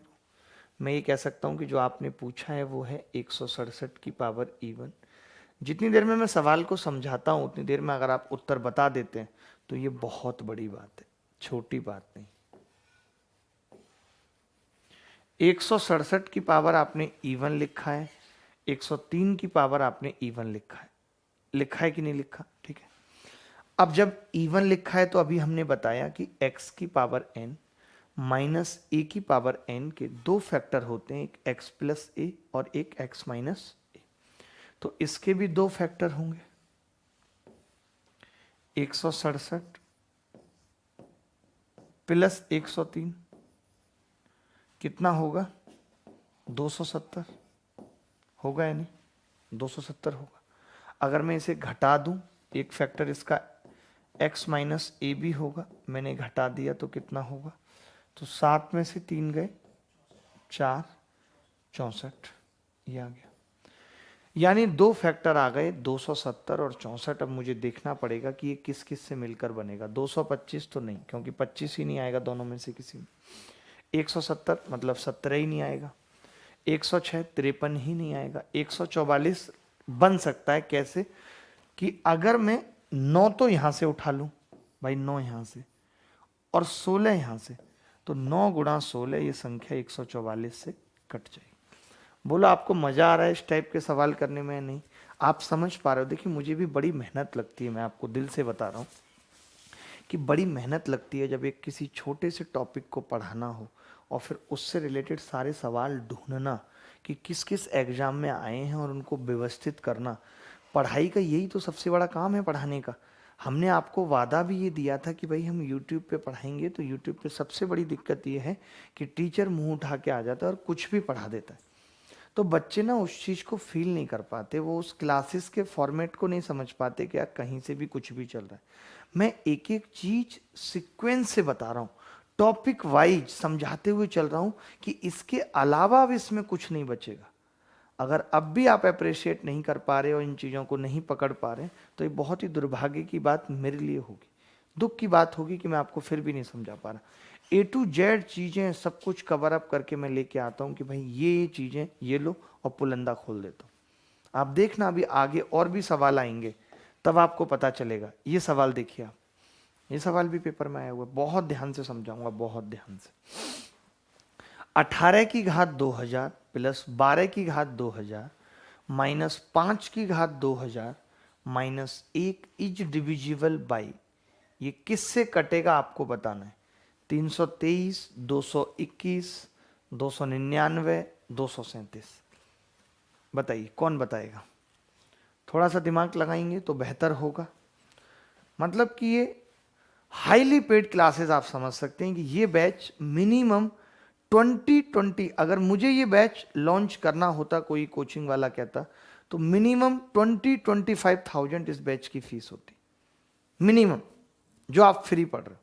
मैं ये कह सकता हूं कि जो आपने पूछा है वो है 167 की पावर इवन। जितनी देर में मैं सवाल को समझाता हूं उतनी देर में अगर आप उत्तर बता देते हैं तो ये बहुत बड़ी बात है, छोटी बात नहीं। 167 की पावर आपने इवन लिखा है, 103 की पावर आपने इवन लिखा है कि नहीं लिखा? ठीक है। अब जब इवन लिखा है तो अभी हमने बताया कि x की पावर n माइनस a की पावर n के 2 फैक्टर होते हैं, एक x + a और एक x - a। तो इसके भी 2 फैक्टर होंगे, 167 + 103 कितना होगा? 270 होगा या नहीं? 270 होगा। अगर मैं इसे घटा दूं, एक फैक्टर इसका x - a भी होगा, मैंने घटा दिया तो कितना होगा? तो 7 में से 3 गए 4, 64, ये आ गया। यानी दो फैक्टर आ गए, 270 और 64। अब मुझे देखना पड़ेगा कि ये किस किस से मिलकर बनेगा। 225 तो नहीं, क्योंकि 25 ही नहीं आएगा दोनों में से किसी में। 170 मतलब 17 ही नहीं आएगा। 106 53 ही नहीं आएगा। 144 बन सकता है कैसे कि अगर मैं 9 तो यहां से उठा लूं भाई, 9 यहां से और 16 यहां से, तो 9 गुणा 16 ये संख्या 144 से कट जाएगी। बोलो आपको मजा आ रहा है इस टाइप के सवाल करने में? नहीं, आप समझ पा रहे हो? देखिए मुझे भी बड़ी मेहनत लगती है, मैं आपको दिल से बता रहा हूँ कि बड़ी मेहनत लगती है जब एक किसी छोटे से टॉपिक को पढ़ाना हो और फिर उससे रिलेटेड सारे सवाल ढूंढना कि किस किस एग्जाम में आए हैं और उनको व्यवस्थित करना। पढ़ाई का यही तो सबसे बड़ा काम है, पढ़ाने का। हमने आपको वादा भी ये दिया था कि भाई हम YouTube पे पढ़ाएंगे, तो YouTube पे सबसे बड़ी दिक्कत ये है कि टीचर मुंह उठा के आ जाता है और कुछ भी पढ़ा देता है। तो बच्चे ना उस चीज़ को फील नहीं कर पाते, वो उस क्लासेस के फॉर्मेट को नहीं समझ पाते कि यार कहीं से भी कुछ भी चल रहा है। मैं एक एक चीज सीक्वेंस से बता रहा हूँ, टॉपिक वाइज समझाते हुए चल रहा हूँ कि इसके अलावा अब इसमें कुछ नहीं बचेगा। अगर अब भी आप अप्रिशिएट नहीं कर पा रहे हो, इन चीज़ों को नहीं पकड़ पा रहे, तो ये बहुत ही दुर्भाग्य की बात मेरे लिए होगी, दुख की बात होगी कि मैं आपको फिर भी नहीं समझा पा रहा। A to Z चीज़ें सब कुछ कवर अप करके मैं लेके आता हूँ कि भाई ये चीज़ें ये लो और पुलंदा खोल देता हूँ। आप देखना अभी आगे और भी सवाल आएंगे, तब आपको पता चलेगा। ये सवाल देखिए आप, ये सवाल भी पेपर में आया हुआ है, बहुत ध्यान से समझाऊंगा, बहुत ध्यान से। 18 की घात 2000 प्लस 12 की घात 2000 माइनस 5 की घात 2000 माइनस 1 इज डिविजिबल बाई, ये किससे कटेगा आपको बताना है। 323, 221, 299, 237। बताइए कौन बताएगा? थोड़ा सा दिमाग लगाएंगे तो बेहतर होगा। मतलब कि ये हाईली पेड क्लासेस आप समझ सकते हैं कि ये बैच मिनिमम 2020, अगर मुझे ये बैच लॉन्च करना होता, कोई कोचिंग वाला कहता, तो मिनिमम 20-25,000 इस बैच की फीस होती, मिनिमम, जो आप फ्री पढ़ रहे हो।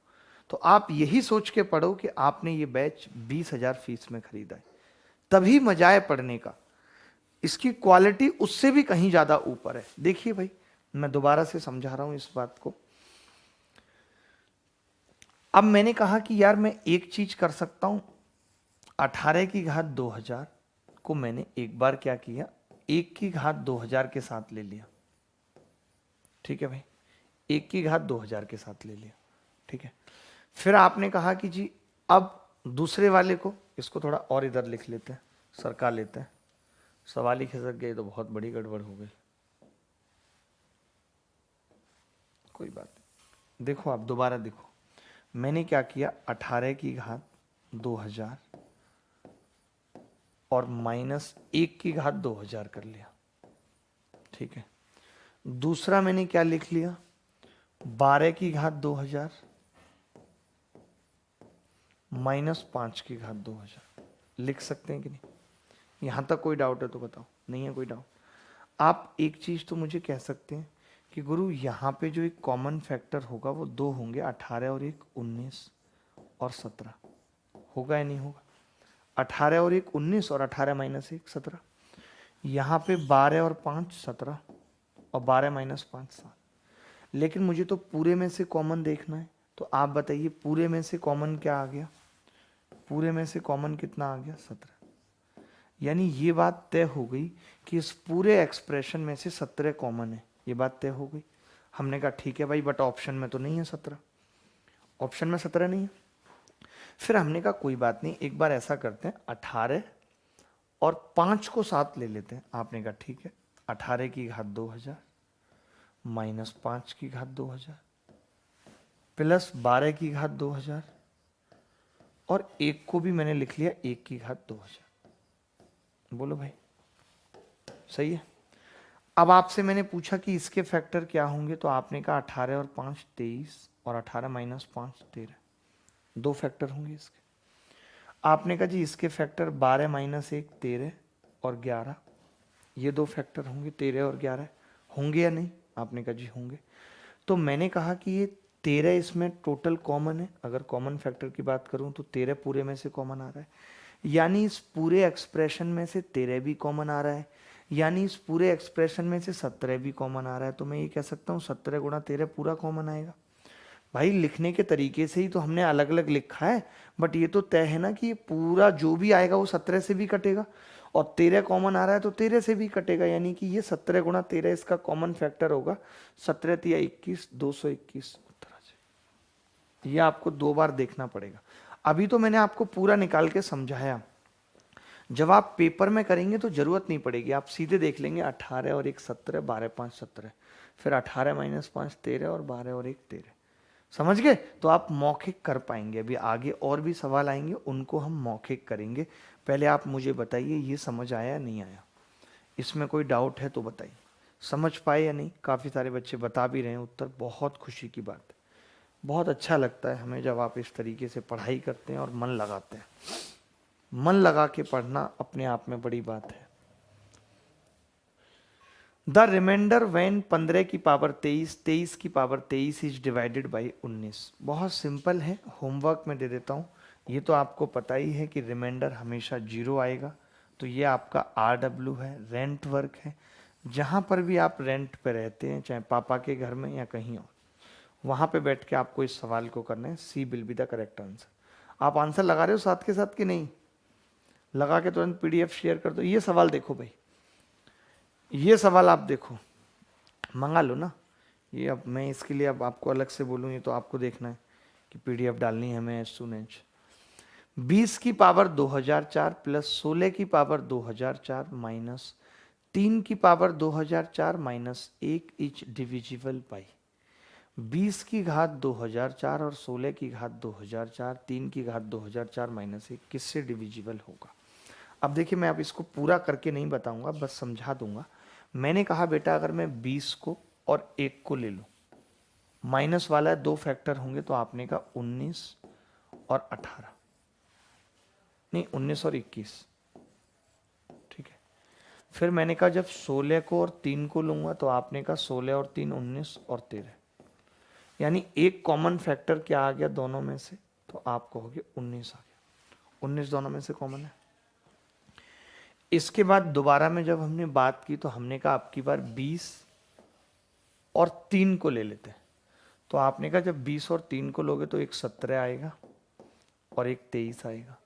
तो आप यही सोच के पढ़ो कि आपने ये बैच 20,000 फीस में खरीदा है, तभी मजा है पढ़ने का। इसकी क्वालिटी उससे भी कहीं ज्यादा ऊपर है। देखिए भाई, मैं दोबारा से समझा रहा हूं इस बात को। अब मैंने कहा कि यार मैं एक चीज कर सकता हूं, 18 की घात 2000 को मैंने एक बार क्या किया, 1 की घात 2000 के साथ ले लिया। ठीक है भाई, 1 की घात 2000 के साथ ले लिया। ठीक है, फिर आपने कहा कि जी अब दूसरे वाले को, इसको थोड़ा और इधर लिख लेते हैं, सरका लेते हैं, सवाल ही खिसक गए तो बहुत बड़ी गड़बड़ हो गई। कोई बात नहीं, देखो आप दोबारा देखो, मैंने क्या किया, 18 की घात 2000 और माइनस 1 की घात 2000 कर लिया। ठीक है, दूसरा मैंने क्या लिख लिया, 12 की घात 2000 माइनस 5 की घात 2000। लिख सकते हैं कि नहीं? यहां तक कोई डाउट है तो बताओ। नहीं है कोई डाउट? आप एक चीज तो मुझे कह सकते हैं कि गुरु यहाँ पे जो एक कॉमन फैक्टर होगा वो दो होंगे, 18 और 1 19 और 17। होगा या नहीं होगा? 18 और 1 19 और 18 माइनस 1 17। यहाँ पे 12 और 5 17 और 12 माइनस 5 7। लेकिन मुझे तो पूरे में से कॉमन देखना है, तो आप बताइए पूरे में से कॉमन क्या आ गया? पूरे में से कॉमन कितना आ गया? 17। यानी ये बात तय हो गई कि इस पूरे एक्सप्रेशन में से 17 कॉमन है, ये बात तय हो गई। हमने कहा ठीक है भाई, बट ऑप्शन में तो नहीं है 17, ऑप्शन में 17 नहीं है। फिर हमने कहा कोई बात नहीं, एक बार ऐसा करते हैं, 18 और 5 को साथ ले लेते हैं। आपने कहा ठीक है, 18 की घात 2000 माइनस 5 की घात 2000 प्लस 12 की घात 2000 और 1 को भी मैंने लिख लिया 1 की घात 2000। बोलो भाई सही है? अब आपसे मैंने पूछा कि इसके फैक्टर क्या होंगे, तो आपने कहा 18 और 5 23 और 18 माइनस 5 13, दो फैक्टर होंगे इसके। आपने कहा जी इसके फैक्टर 12 माइनस 1 13 और 11, ये दो फैक्टर होंगे, 13 और 11 होंगे या नहीं? आपने कहा जी होंगे। तो मैंने कहा कि ये 13 इसमें टोटल कॉमन है, अगर कॉमन फैक्टर की बात करूं तो 13 पूरे में से कॉमन आ रहा है। यानी इस पूरे एक्सप्रेशन में से 13 भी कॉमन आ रहा है, यानी इस पूरे एक्सप्रेशन में से 17 भी कॉमन आ रहा है। तो मैं ये कह सकता हूँ 17 गुणा 13 पूरा कॉमन आएगा। भाई लिखने के तरीके से ही तो हमने अलग अलग लिखा है, बट ये तो तय है ना कि ये पूरा जो भी आएगा वो 17 से भी कटेगा, और 13 कॉमन आ रहा है तो 13 से भी कटेगा, यानी कि ये 17 गुणा 13 इसका कॉमन फैक्टर होगा। 17 तिया 21, 221 उत्तर आ जाए। ये आपको 2 बार देखना पड़ेगा। अभी तो मैंने आपको पूरा निकाल के समझाया, जब आप पेपर में करेंगे तो जरूरत नहीं पड़ेगी, आप सीधे देख लेंगे 18 और 1 17, 12 5 17, फिर 18 माइनस 5 13 और 12 और 1 13। समझ गए? तो आप मौखिक कर पाएंगे। अभी आगे और भी सवाल आएंगे, उनको हम मौखिक करेंगे। पहले आप मुझे बताइए ये समझ आया नहीं आया, इसमें कोई डाउट है तो बताइए। समझ पाए या नहीं? काफ़ी सारे बच्चे बता भी रहे हैं उत्तर, बहुत खुशी की बात है। बहुत अच्छा लगता है हमें जब आप इस तरीके से पढ़ाई करते हैं और मन लगाते हैं। मन लगा के पढ़ना अपने आप में बड़ी बात है। द रिमाइंडर व्हेन 15 की पावर 23, 23 की पावर 23 इज डिवाइडेड बाई 19। बहुत सिंपल है, होमवर्क में दे देता हूँ। ये तो आपको पता ही है कि रिमाइंडर हमेशा 0 आएगा, तो ये आपका RW है, रेंट वर्क है। जहाँ पर भी आप रेंट पे रहते हैं, चाहे पापा के घर में या कहीं और, वहाँ पे बैठ के आपको इस सवाल को करना है। C will be the correct answer. आप आंसर लगा रहे हो साथ के साथ कि नहीं? लगा के तुरंत PDF शेयर कर दो। ये सवाल देखो भाई, ये सवाल आप देखो, मंगा लो ना ये। अब मैं इसके लिए अब आपको अलग से बोलूँ, ये तो आपको देखना है कि PDF डालनी है हमें सुनेज। 20 की पावर 2004 प्लस 16 की पावर 2004 माइनस 3 की power 2004 minus 1 is divisible by 20 की घात 2004 और 16 की घात 2004, 3 की घात 2004 माइनस 1 किससे डिविजिबल होगा? अब देखिए, मैं अब इसको पूरा करके नहीं बताऊंगा, बस समझा दूंगा। मैंने कहा बेटा अगर मैं 20 को और 1 को ले लूं, माइनस वाला है, 2 फैक्टर होंगे, तो आपने कहा 19 और 18, नहीं 19 और 21, ठीक है। फिर मैंने कहा जब 16 को और 3 को लूंगा तो आपने कहा 16 और 3 19 और 13, यानी एक कॉमन फैक्टर क्या आ गया दोनों में से? तो आप कहोगे 19 आ गया। 19 दोनों में से कॉमन है। इसके बाद दोबारा में जब हमने बात की तो हमने कहा अब की बार 20 और 3 को ले लेते हैं, तो आपने कहा जब 20 और 3 को लोगे तो एक 17 आएगा और एक 23 आएगा।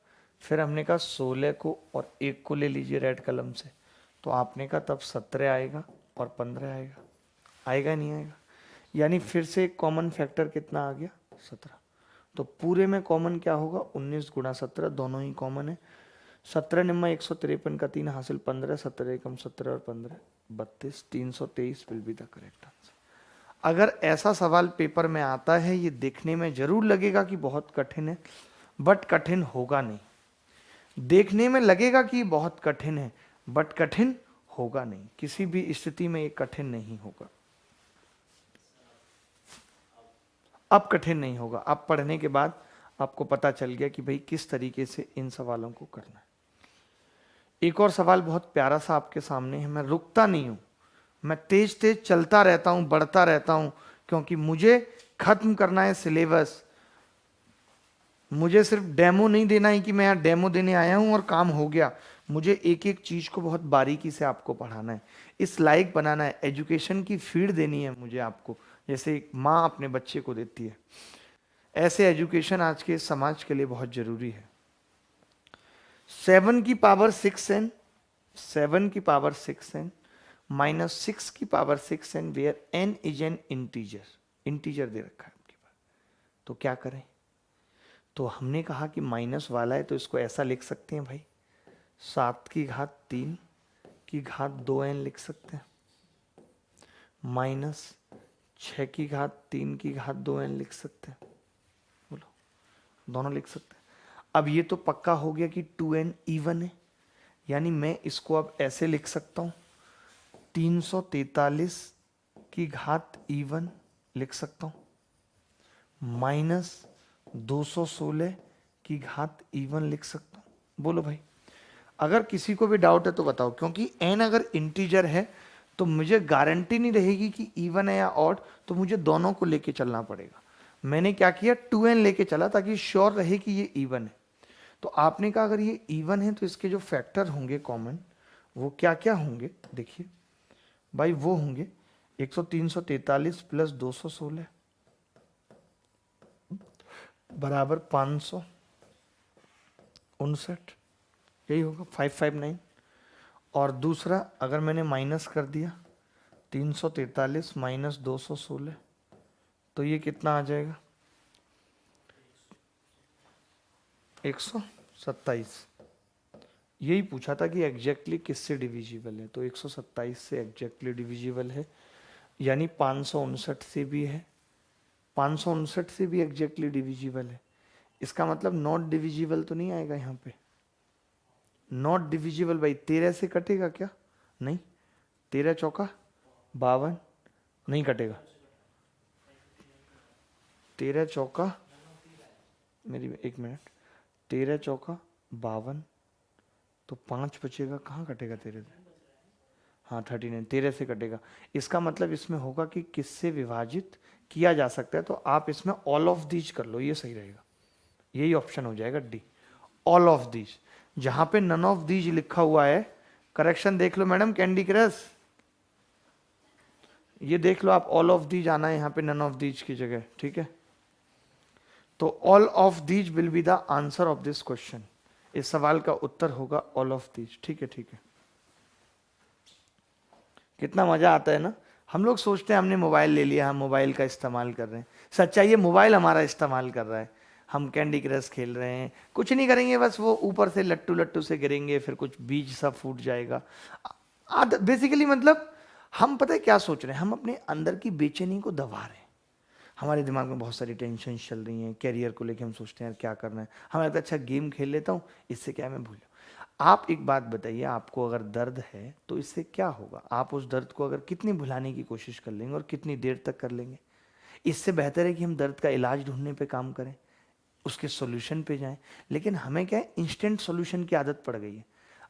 फिर हमने कहा 16 को और 1 को ले लीजिए रेड कलम से, तो आपने कहा तब 17 आएगा और 15 आएगा। आएगा नहीं आएगा? यानी फिर से एक कॉमन फैक्टर कितना आ गया? 17। तो पूरे में कॉमन क्या होगा? 19 गुणा 17, दोनों ही कॉमन है। 17 निम्मा 153 का 3 हासिल 15, 17 एकम 17 और 15 32, 323 will be the correct answer. अगर ऐसा सवाल पेपर में आता है, ये देखने में जरूर लगेगा कि बहुत कठिन है, बट कठिन होगा नहीं। देखने में लगेगा कि बहुत कठिन है, बट कठिन होगा नहीं। किसी भी स्थिति में ये कठिन नहीं होगा। अब कठिन नहीं होगा। अब पढ़ने के बाद आपको पता चल गया कि भाई किस तरीके से इन सवालों को करना है। एक और सवाल बहुत प्यारा सा आपके सामने है। मैं रुकता नहीं हूं, मैं तेज तेज चलता रहता हूं, बढ़ता रहता हूं, क्योंकि मुझे खत्म करना है सिलेबस। मुझे सिर्फ डेमो नहीं देना है कि मैं यहाँ डेमो देने आया हूं और काम हो गया। मुझे एक एक चीज को बहुत बारीकी से आपको पढ़ाना है, इस लायक बनाना है। एजुकेशन की फीड देनी है मुझे आपको, जैसे एक माँ अपने बच्चे को देती है। ऐसे एजुकेशन आज के समाज के लिए बहुत जरूरी है। 7 की पावर 6n, 7 की पावर 6n माइनस 6 की power 6n where n is an integer. Integer दे रखा है आपके पास, तो क्या करें? तो हमने कहा कि माइनस वाला है तो इसको ऐसा लिख सकते हैं भाई, 7 की घात 3 की घात 2n लिख सकते हैं, माइनस 6 की घात 3 की घात 2n लिख सकते हैं। बोलो, दोनों लिख सकते हैं। अब ये तो पक्का हो गया कि 2n इवन है, यानी मैं इसको अब ऐसे लिख सकता हूं, 343 की घात इवन लिख सकता हूं, माइनस 216 की घात इवन लिख सकता हूं। बोलो भाई, अगर किसी को भी डाउट है तो बताओ, क्योंकि n अगर इंटीजर है तो मुझे गारंटी नहीं रहेगी कि इवन है या ऑड, तो मुझे दोनों को लेके चलना पड़ेगा। मैंने क्या किया, 2n लेके चला ताकि श्योर रहे कि ये इवन है। तो आपने कहा अगर ये इवन है तो इसके जो फैक्टर होंगे कॉमन वो क्या क्या होंगे, देखिए भाई वो होंगे 343 प्लस 216 बराबर 559, यही होगा 559। और दूसरा अगर मैंने माइनस कर दिया 343 माइनस 216 तो ये कितना आ जाएगा 127। यही पूछा था कि एग्जैक्टली किससे डिविजिबल है, तो 127 से एग्जैक्टली डिविजिबल है, यानी 559 से भी है, 559 से भी एग्जैक्टली डिविजिबल है। इसका मतलब नॉट डिविजिबल तो नहीं आएगा यहाँ पे, नॉट डिविजिबल भाई 13 से कटेगा क्या, नहीं, 13 चौका 52 नहीं कटेगा, 13 चौका मेरी एक मिनट, 13 चौका 52 तो 5 बचेगा, कहाँ कटेगा 13 से, हाँ 39, 13 से कटेगा। इसका मतलब इसमें होगा कि किससे विभाजित किया जा सकता है, तो आप इसमें ऑल ऑफ दीज कर लो, ये सही रहेगा, यही ऑप्शन हो जाएगा डी, ऑल ऑफ दीज। जहां पे नन ऑफ दीज लिखा हुआ है, करेक्शन देख लो मैडम, कैंडी क्रश ये देख लो आप, ऑल ऑफ दीज आना है यहाँ पे नन ऑफ दीज की जगह, ठीक है। तो all of these will be the answer of this question, इस सवाल का उत्तर होगा ऑल ऑफ दीज, ठीक है ठीक है। कितना मजा आता है ना, हम लोग सोचते हैं हमने मोबाइल ले लिया, हम मोबाइल का इस्तेमाल कर रहे हैं, सच्चाई ये मोबाइल हमारा इस्तेमाल कर रहा है, हम कैंडी क्रश खेल रहे हैं, कुछ नहीं करेंगे, बस वो ऊपर से लट्टू लट्टू से गिरेंगे, फिर कुछ बीज सा फूट जाएगा। बेसिकली मतलब हम पता है क्या सोच रहे हैं, हम अपने अंदर की बेचैनी को दबा रहे हैं, हमारे दिमाग में बहुत सारी टेंशन चल रही हैं, कैरियर को लेके हम सोचते हैं यार क्या करना है, हमें लगता है अच्छा गेम खेल लेता हूँ, इससे क्या है मैं भूल जाऊँ। आप एक बात बताइए, आपको अगर दर्द है तो इससे क्या होगा, आप उस दर्द को अगर कितनी भुलाने की कोशिश कर लेंगे और कितनी देर तक कर लेंगे। इससे बेहतर है कि हम दर्द का इलाज ढूंढने पे काम करें, उसके सॉल्यूशन पे जाएं। लेकिन हमें क्या है, इंस्टेंट सॉल्यूशन की आदत पड़ गई है।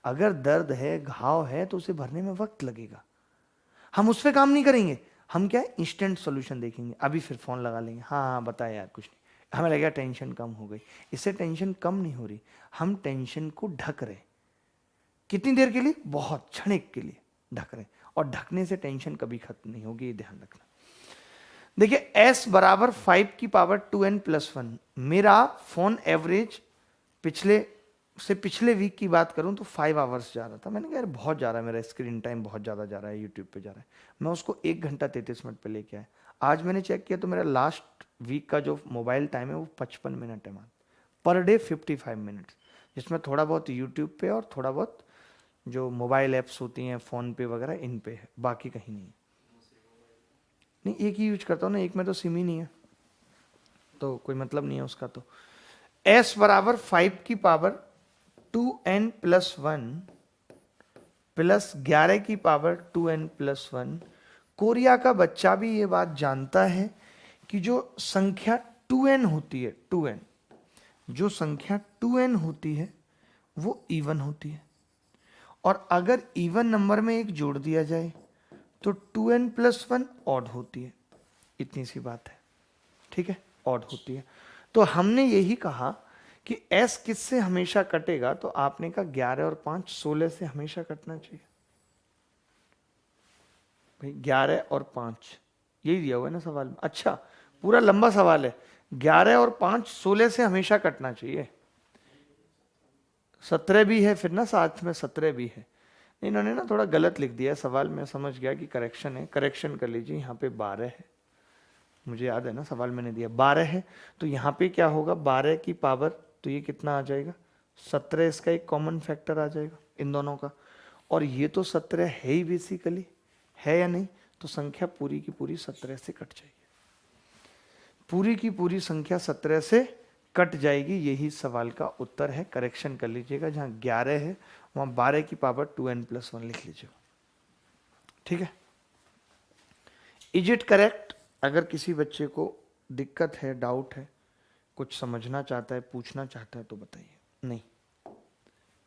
अगर दर्द है, घाव है, तो उसे भरने में वक्त लगेगा, हम उस पर काम नहीं करेंगे, हम क्या है इंस्टेंट सॉल्यूशन देखेंगे, अभी फिर फोन लगा लेंगे, हाँ हाँ बताए यार कुछ नहीं, हमें लगेगा टेंशन कम हो गई। इससे टेंशन कम नहीं हो रही, हम टेंशन को ढक रहे। कितनी देर के लिए, बहुत क्षणिक के लिए ढक रहे, और ढकने से टेंशन कभी खत्म नहीं होगी, ये ध्यान रखना। देखिए s बराबर 5 की पावर 2n+1, मेरा फोन एवरेज पिछले वीक की बात करूं तो 5 आवर्स जा रहा था। मैंने कहा यार बहुत जा रहा है, मेरा स्क्रीन टाइम बहुत ज़्यादा जा रहा है, यूट्यूब पे जा रहा है, मैं उसको 1 घंटा 33 मिनट पे लेके आया। आज मैंने चेक किया तो मेरा लास्ट वीक का जो मोबाइल टाइम है वो 55 मिनट है, पर डे 55 मिनट्स, जिसमें थोड़ा बहुत यूट्यूब पे और थोड़ा बहुत जो मोबाइल ऐप्स होती हैं फ़ोन पे वगैरह इन पे है, बाकी कहीं नहीं। नहीं एक ही यूज करता हूँ ना, एक में तो सिम ही नहीं है, तो कोई मतलब नहीं है उसका। तो s बराबर 5 की पावर 2n+1 प्लस 11 की पावर 2n+1। कोरिया का बच्चा भी ये बात जानता है कि जो संख्या 2n होती है, 2n, जो संख्या 2n होती है वो इवन होती है, और अगर इवन नंबर में एक जोड़ दिया जाए तो 2n+1 ऑड होती है, इतनी सी बात है, ठीक है, ऑड होती है। तो हमने यही कहा कि s किससे हमेशा कटेगा, तो आपने कहा 11 और 5 16 से हमेशा कटना चाहिए। भाई 11 और 5 यही दिया हुआ है ना सवाल में, अच्छा पूरा लंबा सवाल है, 11 और 5 16 से हमेशा कटना चाहिए, 17 भी है फिर ना साथ में, 17 भी है, इन्होंने ना थोड़ा गलत लिख दिया सवाल, मैं समझ गया कि करेक्शन है, करेक्शन कर लीजिए। यहाँ पे 12 है, मुझे याद है ना सवाल मैंने दिया 12 है, तो यहाँ पे क्या होगा 12 की पावर, तो ये कितना आ जाएगा 17, इसका एक कॉमन फैक्टर आ जाएगा इन दोनों का, और ये तो 17 है ही बेसिकली, है या नहीं, तो संख्या पूरी की पूरी 17 से कट जाएगी, पूरी की पूरी संख्या 17 से कट जाएगी, यही सवाल का उत्तर है। करेक्शन कर लीजिएगा, जहाँ 11 है वहाँ 12 की पावर 2n+1 लिख लीजिएगा, ठीक है। Is it correct? अगर किसी बच्चे को दिक्कत है, डाउट है, कुछ समझना चाहता है, पूछना चाहता है तो बताइए। नहीं,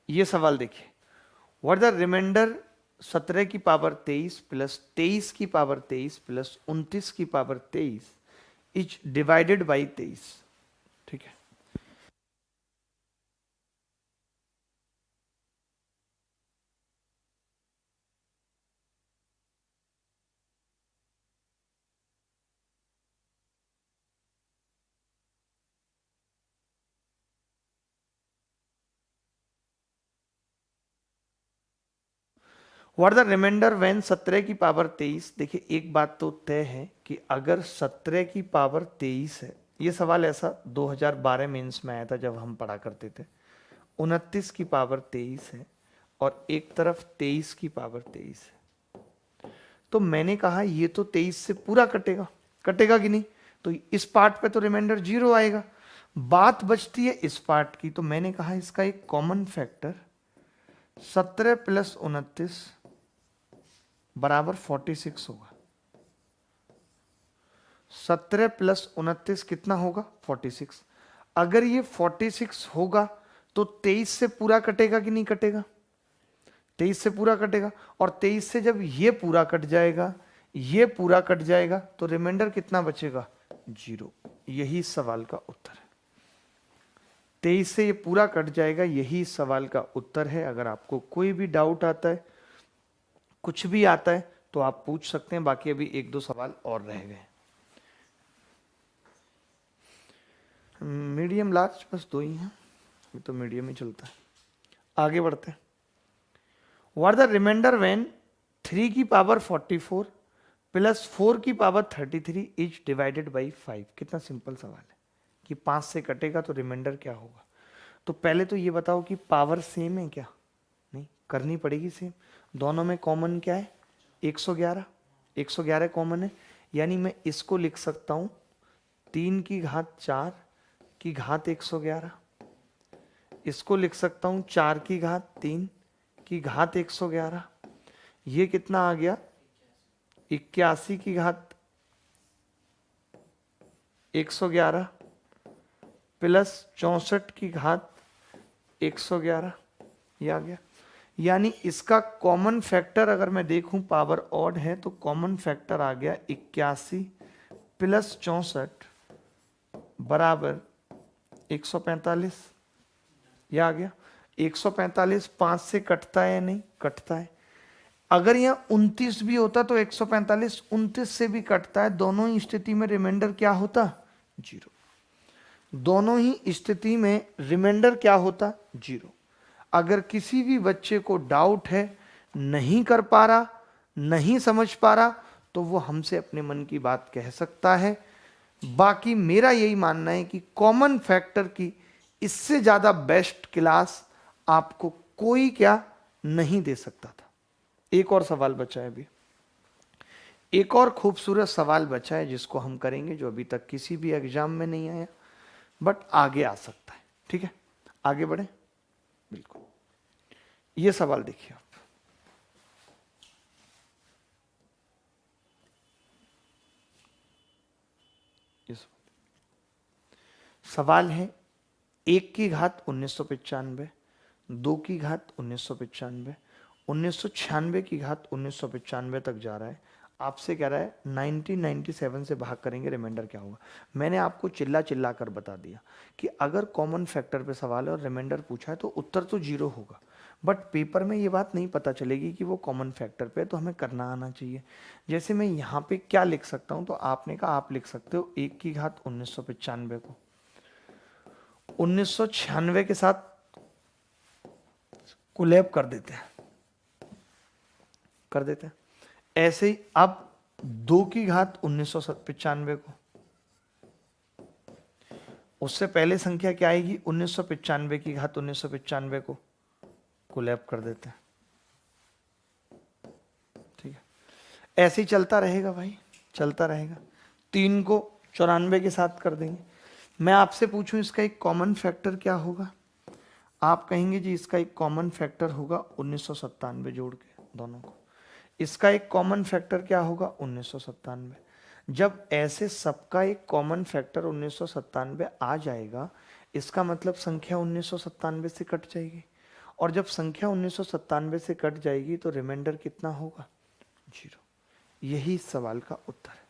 ये सवाल देखिए, व्हाट द रिमाइंडर 17 की पावर 23 प्लस 23 की पावर 23 प्लस 29 की पावर 23 इज डिवाइडेड बाई 23, ठीक है। व्हाट द रिमाइंडर व्हेन 17 की पावर 23। देखिए एक बात तो तय है कि अगर 17 की पावर 23 है, ये सवाल ऐसा 2012 मेंस में आया था जब हम पढ़ा करते थे, 29 की पावर 23 है और एक तरफ 23 की पावर 23 है, तो मैंने कहा ये तो 23 से पूरा कटेगा, कटेगा कि नहीं, तो इस पार्ट पे तो रिमाइंडर 0 आएगा। बात बचती है इस पार्ट की, तो मैंने कहा इसका एक कॉमन फैक्टर 17 प्लस 29 बराबर 46 होगा। 17 प्लस 29 कितना होगा? 46। अगर ये 46 होगा तो 23 से पूरा कटेगा कि नहीं कटेगा? 23 से पूरा कटेगा, और 23 से जब ये पूरा कट जाएगा, ये पूरा कट जाएगा, तो रिमाइंडर कितना बचेगा? 0। यही सवाल का उत्तर है। 23 से ये पूरा कट जाएगा, यही सवाल का उत्तर है। अगर आपको कोई भी डाउट आता है, कुछ भी आता है, तो आप पूछ सकते हैं। बाकी अभी एक दो सवाल और रह गए। मीडियम लार्ज बस दो ही हैं, ये तो मीडियम ही चलता है। आगे बढ़ते हैं। व्हाट द रिमाइंडर व्हेन 3 की पावर 44 प्लस 4 की पावर 33 इज डिवाइडेड बाई 5। कितना सिंपल सवाल है कि 5 से कटेगा तो रिमाइंडर क्या होगा। तो पहले तो ये बताओ कि पावर सेम है क्या? नहीं, करनी पड़ेगी सेम। दोनों में कॉमन क्या है? 111। 111 कॉमन है, यानी मैं इसको लिख सकता हूं 3 की घात 4 की घात 111। इसको लिख सकता हूं 4 की घात 3 की घात 111। ये कितना आ गया? 81 की घात 111 प्लस 64 की घात 111, ये आ गया। यानी इसका कॉमन फैक्टर अगर मैं देखूं, पावर ऑड है तो कॉमन फैक्टर आ गया 81 प्लस 64 बराबर 145। ये आ गया। 145 5 से कटता है या नहीं? कटता है। अगर यहाँ 29 भी होता तो 145 29 से भी कटता है। दोनों ही स्थिति में रिमाइंडर क्या होता? 0। दोनों ही स्थिति में रिमाइंडर क्या होता? 0। अगर किसी भी बच्चे को डाउट है, नहीं कर पा रहा, नहीं समझ पा रहा, तो वो हमसे अपने मन की बात कह सकता है। बाकी मेरा यही मानना है कि कॉमन फैक्टर की इससे ज्यादा बेस्ट क्लास आपको कोई क्या नहीं दे सकता था। एक और सवाल बचा है अभी, एक और खूबसूरत सवाल बचा है जिसको हम करेंगे, जो अभी तक किसी भी एग्जाम में नहीं आया बट आगे आ सकता है। ठीक है, आगे बढ़े। बिल्कुल, ये सवाल देखिए आप। सवाल है 1 की घात 1995, 2 की घात 1995, 1996 की घात 1995 तक जा रहा है। आपसे कह रहा है 1997 से भाग करेंगे, रिमाइंडर क्या होगा। मैंने आपको चिल्ला चिल्ला कर बता दिया कि अगर कॉमन फैक्टर पे सवाल है और रिमाइंडर पूछा है तो उत्तर तो 0 होगा, बट पेपर में ये बात नहीं पता चलेगी कि वो कॉमन फैक्टर पे है, तो हमें करना आना चाहिए। जैसे मैं यहाँ पे क्या लिख सकता हूँ, तो आपने कहा आप लिख सकते हो 1 की घात 1995 को 1996 के साथ कोलैब कर देते हैं, कर देते हैं। ऐसे ही अब 2 की घात 1995 को, उससे पहले संख्या क्या आएगी? 1995 की घात 1995 को कोलैब कर देते हैं। ठीक है, ऐसे ही चलता रहेगा भाई, चलता रहेगा। 3 को 94 के साथ कर देंगे। मैं आपसे पूछूं इसका एक कॉमन फैक्टर क्या होगा? आप कहेंगे जी इसका एक कॉमन फैक्टर होगा 1997 जोड़ के दोनों को। इसका एक कॉमन फैक्टर क्या होगा? 1997। जब ऐसे सबका एक कॉमन फैक्टर 1997 आ जाएगा, इसका मतलब संख्या 1997 से कट जाएगी, और जब संख्या 1997 से कट जाएगी तो रिमाइंडर कितना होगा? 0। यही सवाल का उत्तर है,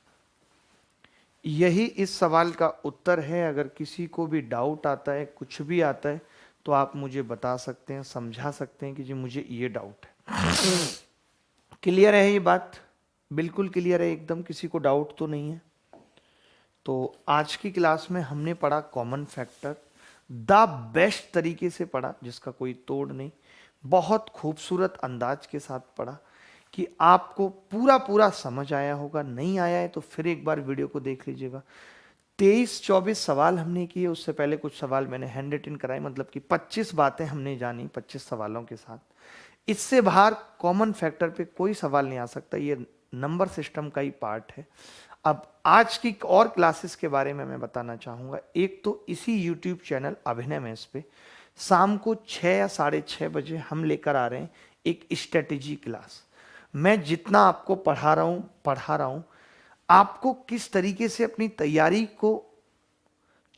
यही इस सवाल का उत्तर है। अगर किसी को भी डाउट आता है, कुछ भी आता है, तो आप मुझे बता सकते हैं, समझा सकते हैं कि जी मुझे ये डाउट है। क्लियर है ये बात? बिल्कुल क्लियर है एकदम, किसी को डाउट तो नहीं है। तो आज की क्लास में हमने पढ़ा कॉमन फैक्टर, द बेस्ट तरीके से पढ़ा जिसका कोई तोड़ नहीं, बहुत खूबसूरत अंदाज के साथ पढ़ा। कि आपको पूरा पूरा समझ आया होगा। नहीं आया है तो फिर एक बार वीडियो को देख लीजिएगा। 23-24 सवाल हमने किए, उससे पहले कुछ सवाल मैंने हैंड रिटन कराए, मतलब कि 25 बातें हमने जानी 25 सवालों के साथ। इससे बाहर कॉमन फैक्टर पे कोई सवाल नहीं आ सकता, ये नंबर सिस्टम का ही पार्ट है। अब आज की और क्लासेस के बारे में मैं बताना चाहूँगा। एक तो इसी यूट्यूब चैनल अभिनय मैथ्स पे शाम को 6 या 6:30 बजे हम लेकर आ रहे हैं एक स्ट्रेटेजी क्लास। मैं जितना आपको पढ़ा रहा हूँ, आपको किस तरीके से अपनी तैयारी को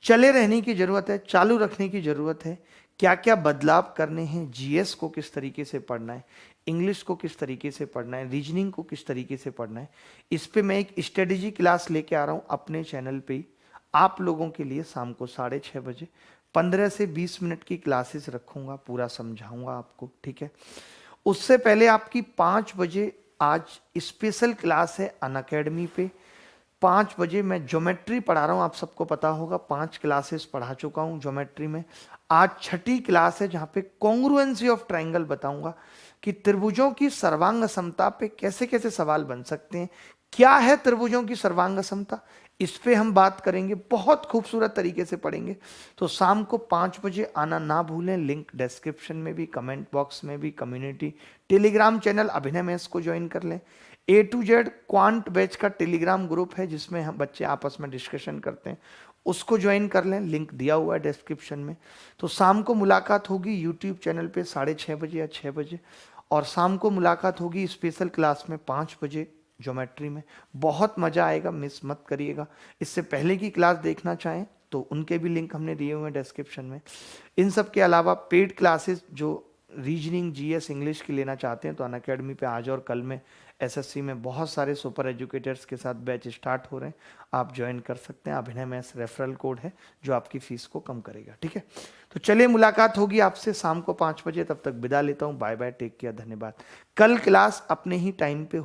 चले रहने की जरूरत है, चालू रखने की जरूरत है, क्या क्या बदलाव करने हैं, जीएस को किस तरीके से पढ़ना है, इंग्लिश को किस तरीके से पढ़ना है, रीजनिंग को किस तरीके से पढ़ना है, इस पे मैं एक स्ट्रेटेजी क्लास लेके आ रहा हूं अपने चैनल पे ही आप लोगों के लिए। शाम को 6:30 बजे 15 से 20 मिनट की क्लासेस रखूंगा, पूरा समझाऊंगा आपको, ठीक है। उससे पहले आपकी 5 बजे आज स्पेशल क्लास है अनअकैडमी पे। 5 बजे मैं ज्योमेट्री पढ़ा रहा हूँ, आप सबको पता होगा 5 क्लासेस पढ़ा चुका हूँ ज्योमेट्री में। आज छठी क्लास है जहाँ पे कॉन्ग्रुएंसी ऑफ ट्राइंगल बताऊंगा कि त्रिभुजों की सर्वांग समता पे कैसे कैसे सवाल बन सकते हैं, क्या है त्रिभुजों की सर्वांग समता, इस पे हम बात करेंगे, बहुत खूबसूरत तरीके से पढ़ेंगे। तो शाम को 5 बजे आना ना भूलें। लिंक डिस्क्रिप्शन में भी, कमेंट बॉक्स में भी, कम्युनिटी टेलीग्राम चैनल अभिनय मैथ्स को ज्वाइन कर लें। A to Z quant batch का टेलीग्राम ग्रुप है जिसमें हम बच्चे आपस में डिस्कशन करते हैं, उसको ज्वाइन कर लें, लिंक दिया हुआ है डिस्क्रिप्शन में। तो शाम को मुलाकात होगी यूट्यूब चैनल पे 6:30 बजे या 6 बजे, और शाम को मुलाकात होगी स्पेशल क्लास में 5 बजे ज्योमेट्री में। बहुत मज़ा आएगा, मिस मत करिएगा। इससे पहले की क्लास देखना चाहें तो उनके भी लिंक हमने दिए हुए हैं डिस्क्रिप्शन में। इन सब के अलावा पेड क्लासेस जो रीजनिंग, जीएस, इंग्लिश की लेना चाहते हैं तो अनअकैडमी पे आज और कल में एसएससी में बहुत सारे सुपर एजुकेटर्स के साथ बैच स्टार्ट हो रहे हैं, आप ज्वाइन कर सकते हैं। अभिनय मैथ्स रेफरल कोड है जो आपकी फीस को कम करेगा, ठीक है। तो चलिए मुलाकात होगी आपसे शाम को 5 बजे, तब तक विदा लेता हूँ, बाय बाय, टेक केयर, धन्यवाद। कल क्लास अपने ही टाइम पे